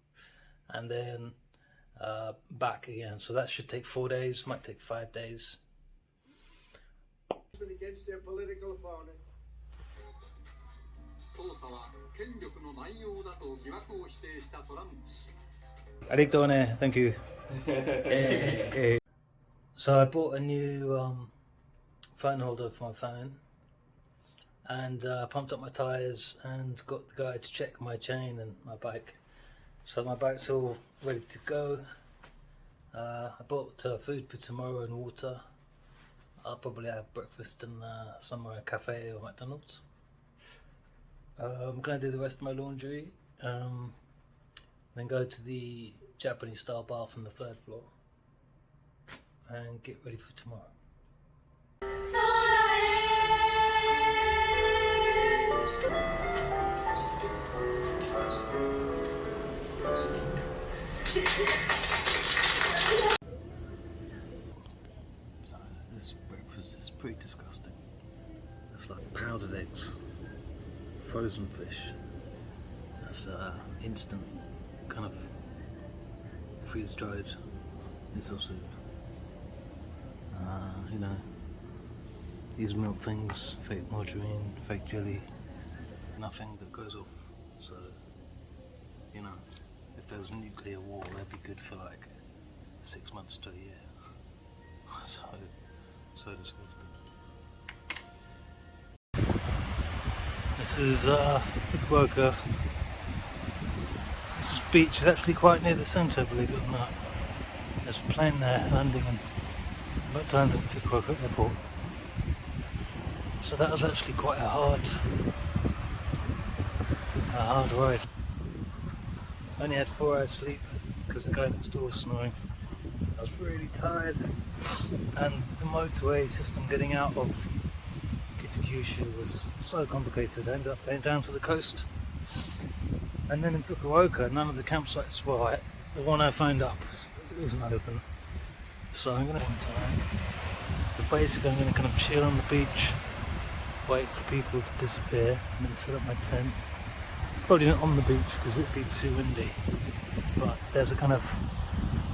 and then back again. So that should take 4 days, might take 5 days. Against their political opponent. Arigatone, thank you. So I bought a new phone holder for my phone, and pumped up my tyres and got the guy to check my chain and my bike. So my bike's all ready to go. I bought food for tomorrow and water. I'll probably have breakfast in somewhere, a cafe or McDonald's. I'm going to do the rest of my laundry, then go to the Japanese style bath on the 3rd floor and get ready for tomorrow. So this breakfast is pretty disgusting. It's like powdered eggs, frozen fish. That's instant kind of freeze-dried miso soup. You know, these milk things, fake margarine, fake jelly, nothing that goes off. So, you know, if there's a nuclear war, that'd be good for like 6 months to a year. So disgusting. This is Fukuoka. This beach is actually quite near the centre, believe it or not. There's a plane there landing in about times at Fukuoka airport. So that was actually quite a hard ride. I only had 4 hours sleep because the guy next door was snoring. I was really tired, and the motorway system getting out of Kitakyushu was so complicated. I ended up going down to the coast, and then in Fukuoka none of the campsites were right. The one I phoned up wasn't open, so I'm going to so basically I'm going to kind of chill on the beach, wait for people to disappear, and then set up my tent. Probably not on the beach because it'd be too windy, but there's a kind of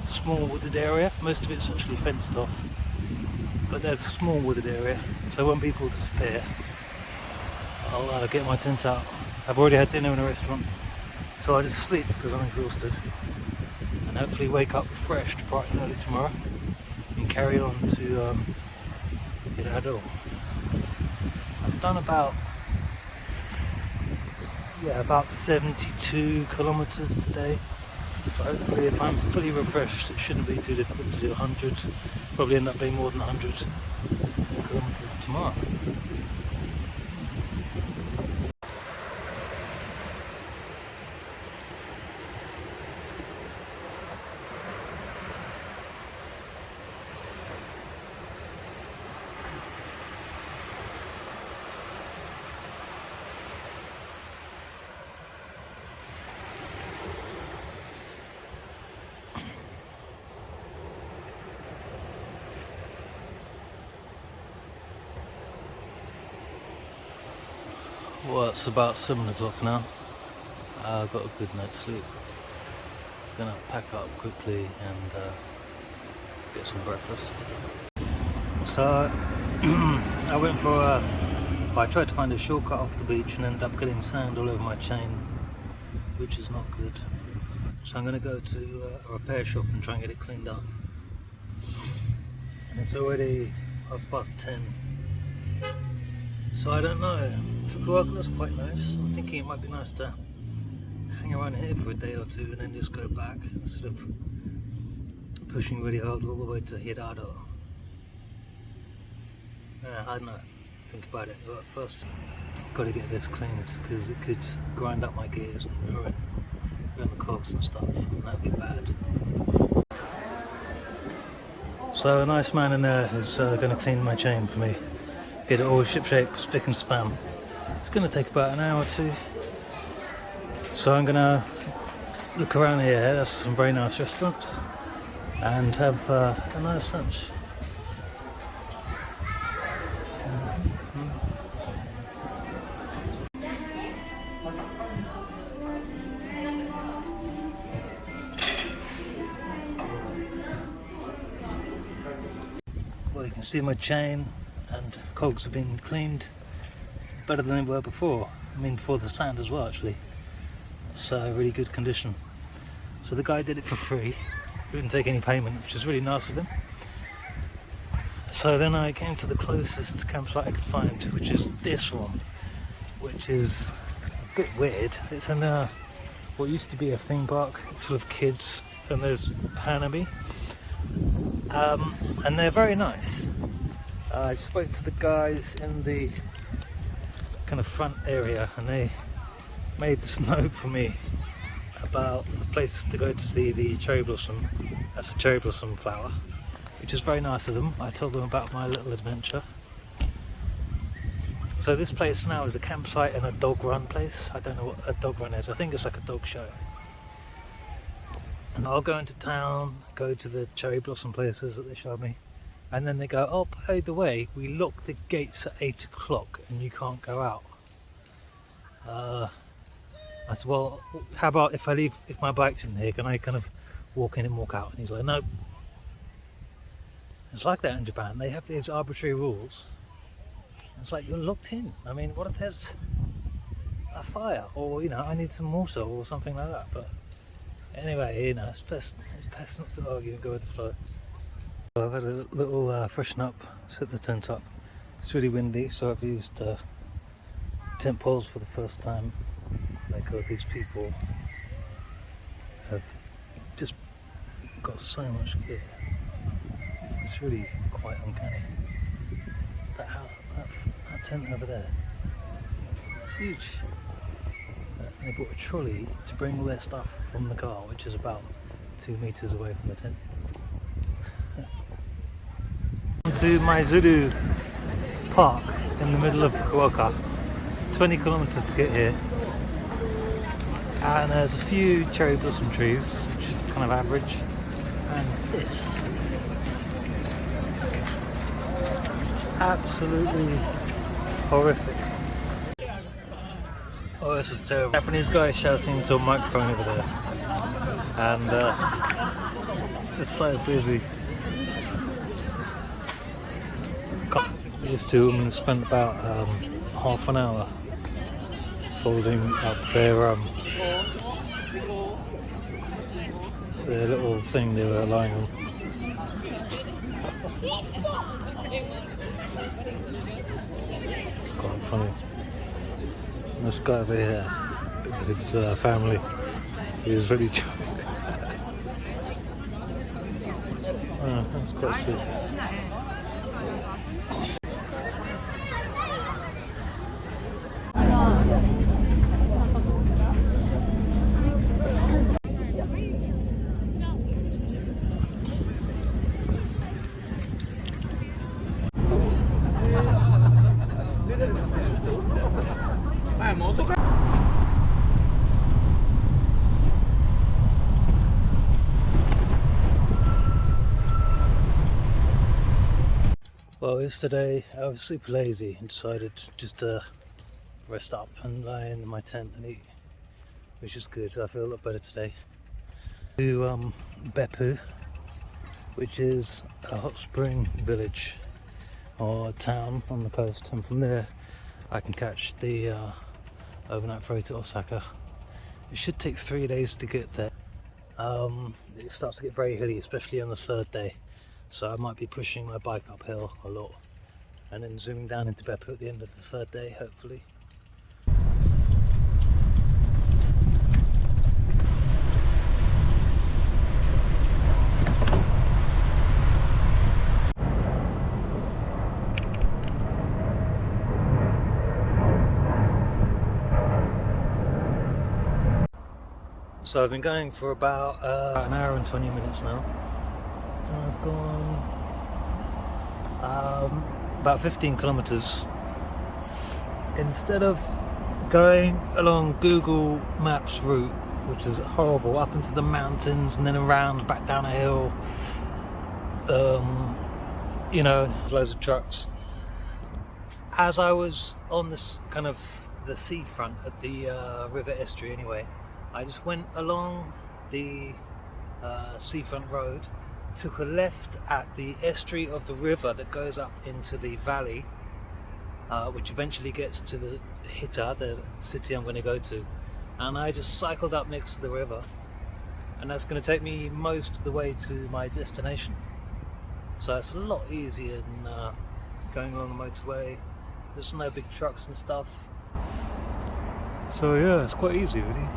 small wooded area. Most of it's actually fenced off, but there's a small wooded area, so when people disappear I'll get my tent out. I've already had dinner in a restaurant, so I just sleep because I'm exhausted, and hopefully wake up refreshed bright and early tomorrow and carry on to Hirado. I've done about 72 kilometers today, so hopefully if I'm fully refreshed it shouldn't be too difficult to do 100, probably end up being more than 100 kilometers tomorrow. Well, it's about 7 o'clock now. I've got a good night's sleep. Gonna pack up quickly and get some breakfast. So I went for a... I tried to find a shortcut off the beach and ended up getting sand all over my chain, which is not good. So I'm going to go to a repair shop and try and get it cleaned up. And it's already 10:30. So I don't know. Fukuoka looks quite nice. I'm thinking it might be nice to hang around here for a day or two and then just go back instead of pushing really hard all the way to Hita. Yeah, I don't know. Think about it. But first, I've got to get this cleaned because it could grind up my gears and ruin the cogs and stuff, and that would be bad. So a nice man in there is going to clean my chain for me, get it all shipshape, spick and span. It's going to take about an hour or two. So I'm going to look around here. There's some very nice restaurants and have a nice lunch. Well, you can see my chain and cogs have been cleaned better than they were before. I mean, before the sand as well, actually. So really good condition. So the guy did it for free. He didn't take any payment, which is really nice of him. So then I came to the closest campsite I could find, which is this one, which is a bit weird. It's in what used to be a theme park. It's full of kids, and there's Hanami. And they're very nice. I spoke to the guys in the kind of front area and they made this note for me about the places to go to see the cherry blossom. That's a cherry blossom flower, which is very nice of them. I told them about my little adventure. So this place now is a campsite and a dog run place. I don't know what a dog run is. I think it's like a dog show. And I'll go into town, go to the cherry blossom places that they showed me, and then they go, oh, by the way, we lock the gates at 8 o'clock and you can't go out. I said, well, how about if my bike's in here, can I kind of walk in and walk out? And he's like, no. It's like that in Japan. They have these arbitrary rules. It's like, you're locked in. I mean, what if there's a fire, or, I need some water or something like that? But anyway, it's best not to argue and go with the flow. I've had a little freshen up, set the tent up. It's really windy, so I've used tent poles for the first time. Like these people have just got so much gear. It's really quite uncanny. That tent over there, it's huge. They brought a trolley to bring all their stuff from the car, which is about 2 meters away from the tent. To Maizuru Park in the middle of Fukuoka. 20 kilometers to get here. And there's a few cherry blossom trees, which is kind of average. And this. It's absolutely horrific. Oh, this is terrible. Japanese guy shouting into a microphone over there. And it's just so busy. These two women have spent about half an hour folding up their little thing they were lying on. It's quite funny. And this guy over here, his family, is really charming. Oh, that's quite cute. Well, yesterday I was super lazy and decided just to rest up and lie in my tent and eat, which is good. I feel a lot better today. To Beppu, which is a hot spring village or town on the coast, and from there I can catch the overnight ferry to Osaka. It should take 3 days to get there. It starts to get very hilly, especially on the third day, so I might be pushing my bike uphill a lot and then zooming down into Beppu at the end of the third day, hopefully. So I've been going for about an hour and 20 minutes now, and I've gone about 15 kilometers. Instead of going along Google Maps route, which is horrible, up into the mountains and then around back down a hill, you know, loads of trucks. As I was on this kind of the seafront at the river estuary anyway, I just went along the seafront road, took a left at the estuary of the river that goes up into the valley, which eventually gets to the Hita, the city I'm going to go to, and I just cycled up next to the river, and that's going to take me most of the way to my destination. So it's a lot easier than going along the motorway. There's no big trucks and stuff. So yeah, it's quite easy really.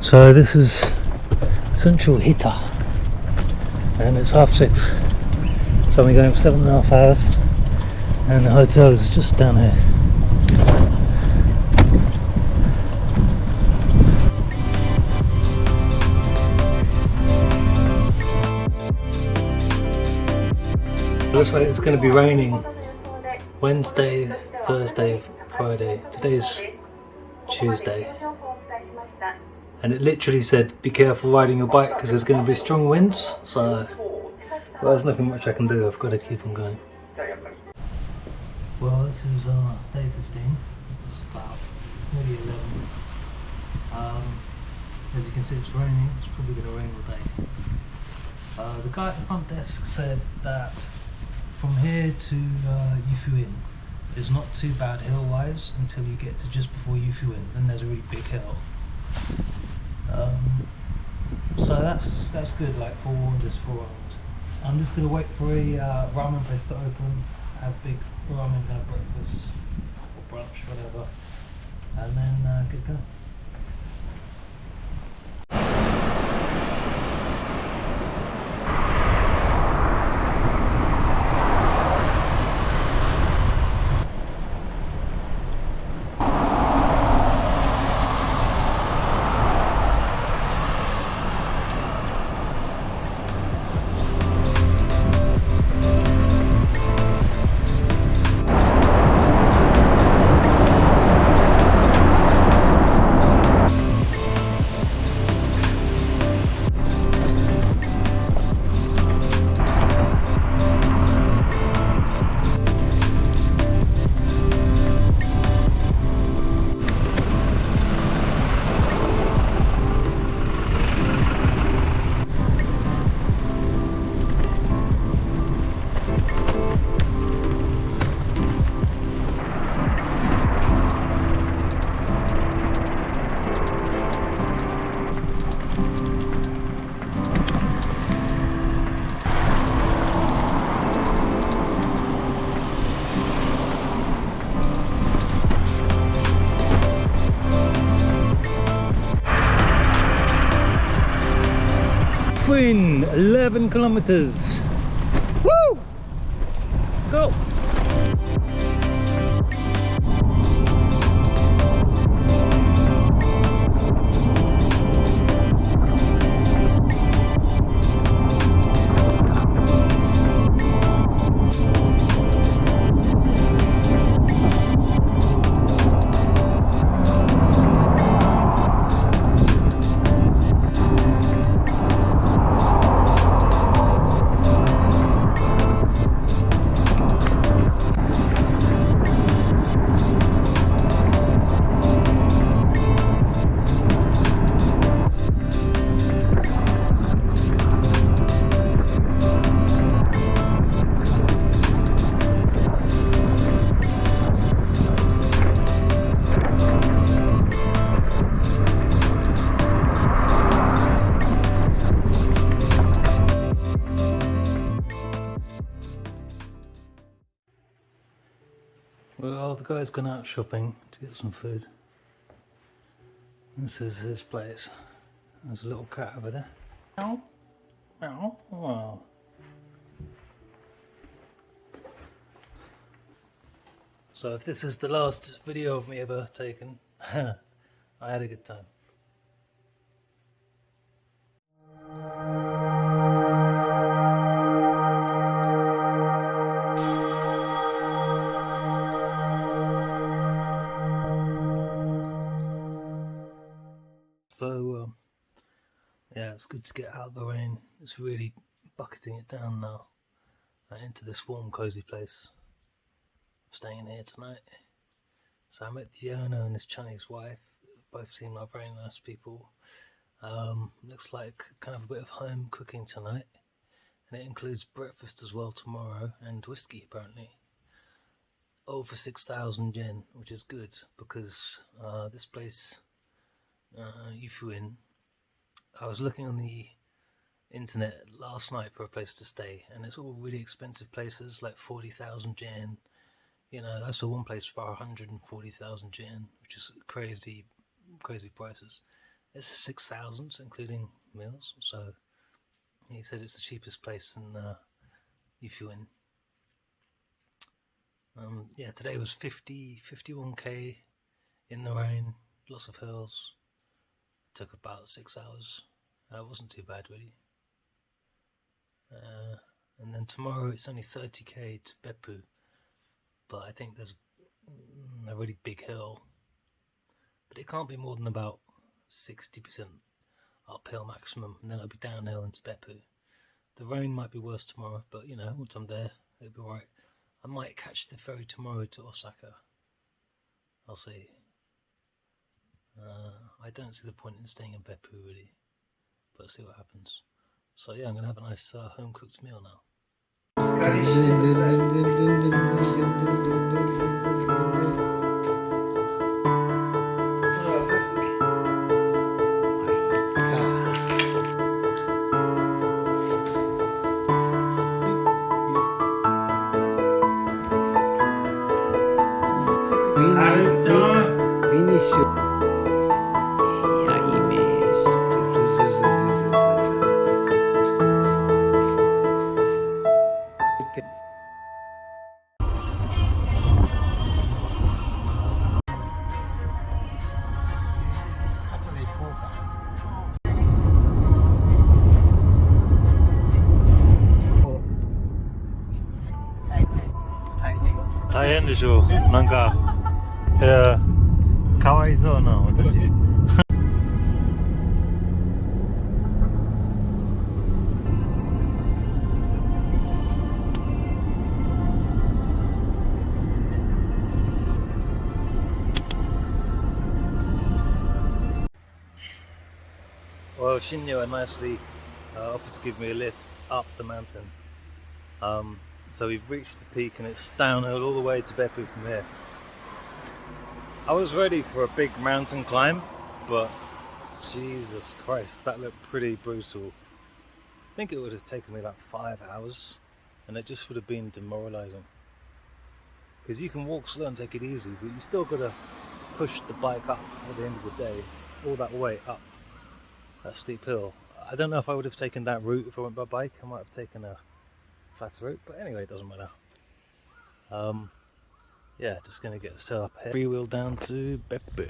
So this is central Hita, and it's 6:30, so I'm going for 7.5 hours, and the hotel is just down here. It looks like it's going to be raining Wednesday, Thursday, Friday. Today's Tuesday. And it literally said, be careful riding your bike because there's going to be strong winds. So, well, there's nothing much I can do. I've got to keep on going. Well, this is day 15. It's nearly 11. As you can see, it's raining. It's probably going to rain all day. The guy at the front desk said that from here to Yufuin is not too bad hill-wise until you get to just before Yufuin. Then there's a really big hill. So that's good, like forewarned is forearmed. I'm just going to wait for a ramen place to open, have big ramen kind of breakfast or brunch, whatever, and then get going. Yufuin, 11 kilometers. Woo! Let's go! Well, the guy's gone out shopping to get some food. This is his place. There's a little cat over there. Meow. Meow. Wow. So if this is the last video of me ever taken, I had a good time. So yeah, it's good to get out of the rain. It's really bucketing it down now into this warm, cozy place. I'm staying here tonight. So I met the owner and his Chinese wife. Both seem like very nice people. Looks like kind of a bit of home cooking tonight, and it includes breakfast as well tomorrow, and whiskey apparently. Over 6,000 yen, which is good because this place, Yufuin, I was looking on the internet last night for a place to stay, and it's all really expensive places like 40,000 yen. You know, I saw one place for 140,000 yen, which is crazy prices. This is 6,000, including meals. So he said it's the cheapest place in Yufuin. Yeah, today was 51k in the rain, lots of hills. It took about 6 hours. It wasn't too bad really. And then tomorrow it's only 30k to Beppu, but I think there's a really big hill. But it can't be more than about 60% uphill maximum, and then it'll be downhill into Beppu. The rain might be worse tomorrow, but you know, once I'm there, it'll be alright. I might catch the ferry tomorrow to Osaka. I'll see. I don't see the point in staying in Beppu really, but see what happens. So yeah, I'm going to have a nice home cooked meal now. Well, Shinya nicely offered to give me a lift up the mountain. So we've reached the peak and it's downhill all the way to Beppu from here. I was ready for a big mountain climb, but Jesus Christ, that looked pretty brutal. I think it would have taken me like 5 hours, and it just would have been demoralizing. Because you can walk slow and take it easy, but you still got to push the bike up at the end of the day, all that way up that steep hill. I don't know if I would have taken that route if I went by bike. I might have taken a flatter route, but anyway, it doesn't matter. Yeah, just gonna get set up here. Free wheel down to Beppu.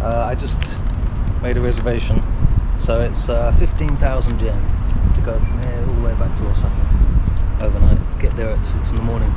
I just made a reservation, so it's 15,000 yen to go from here all the way back to Osaka. overnight. Get there at 6 in the morning.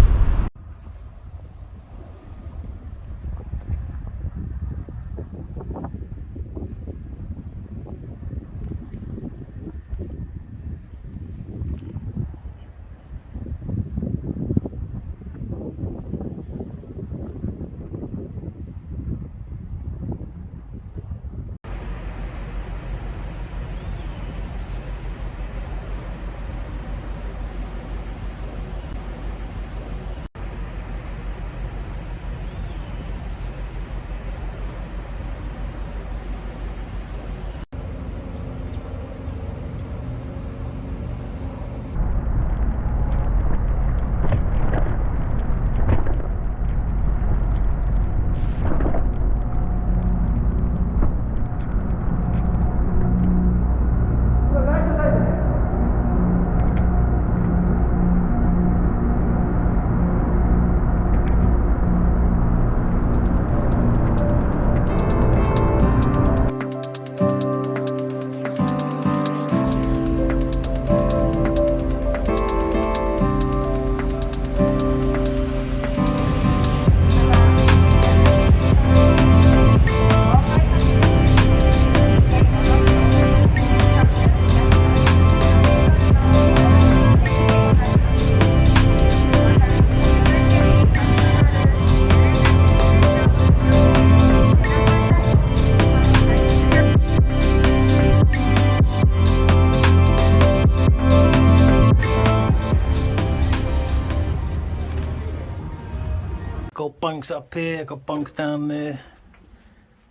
Got bunks up here, got bunks down there,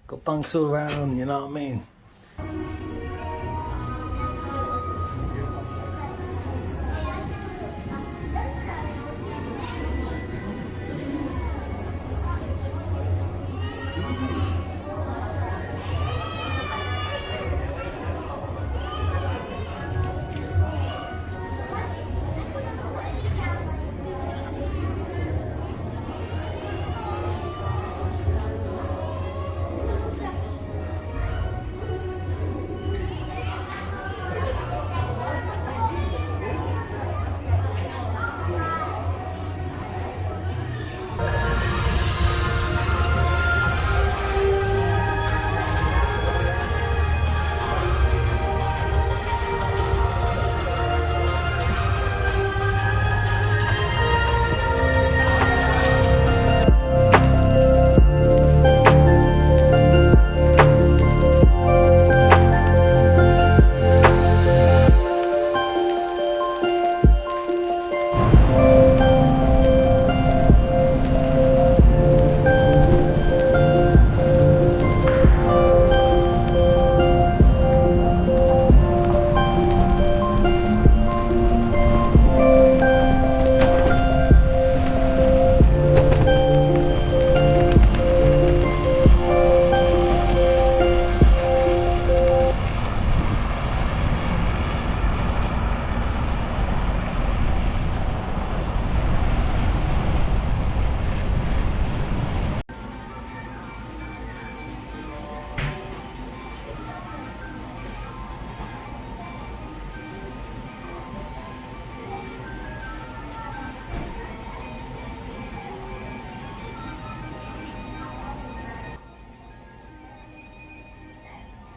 got bunks all around, you know what I mean?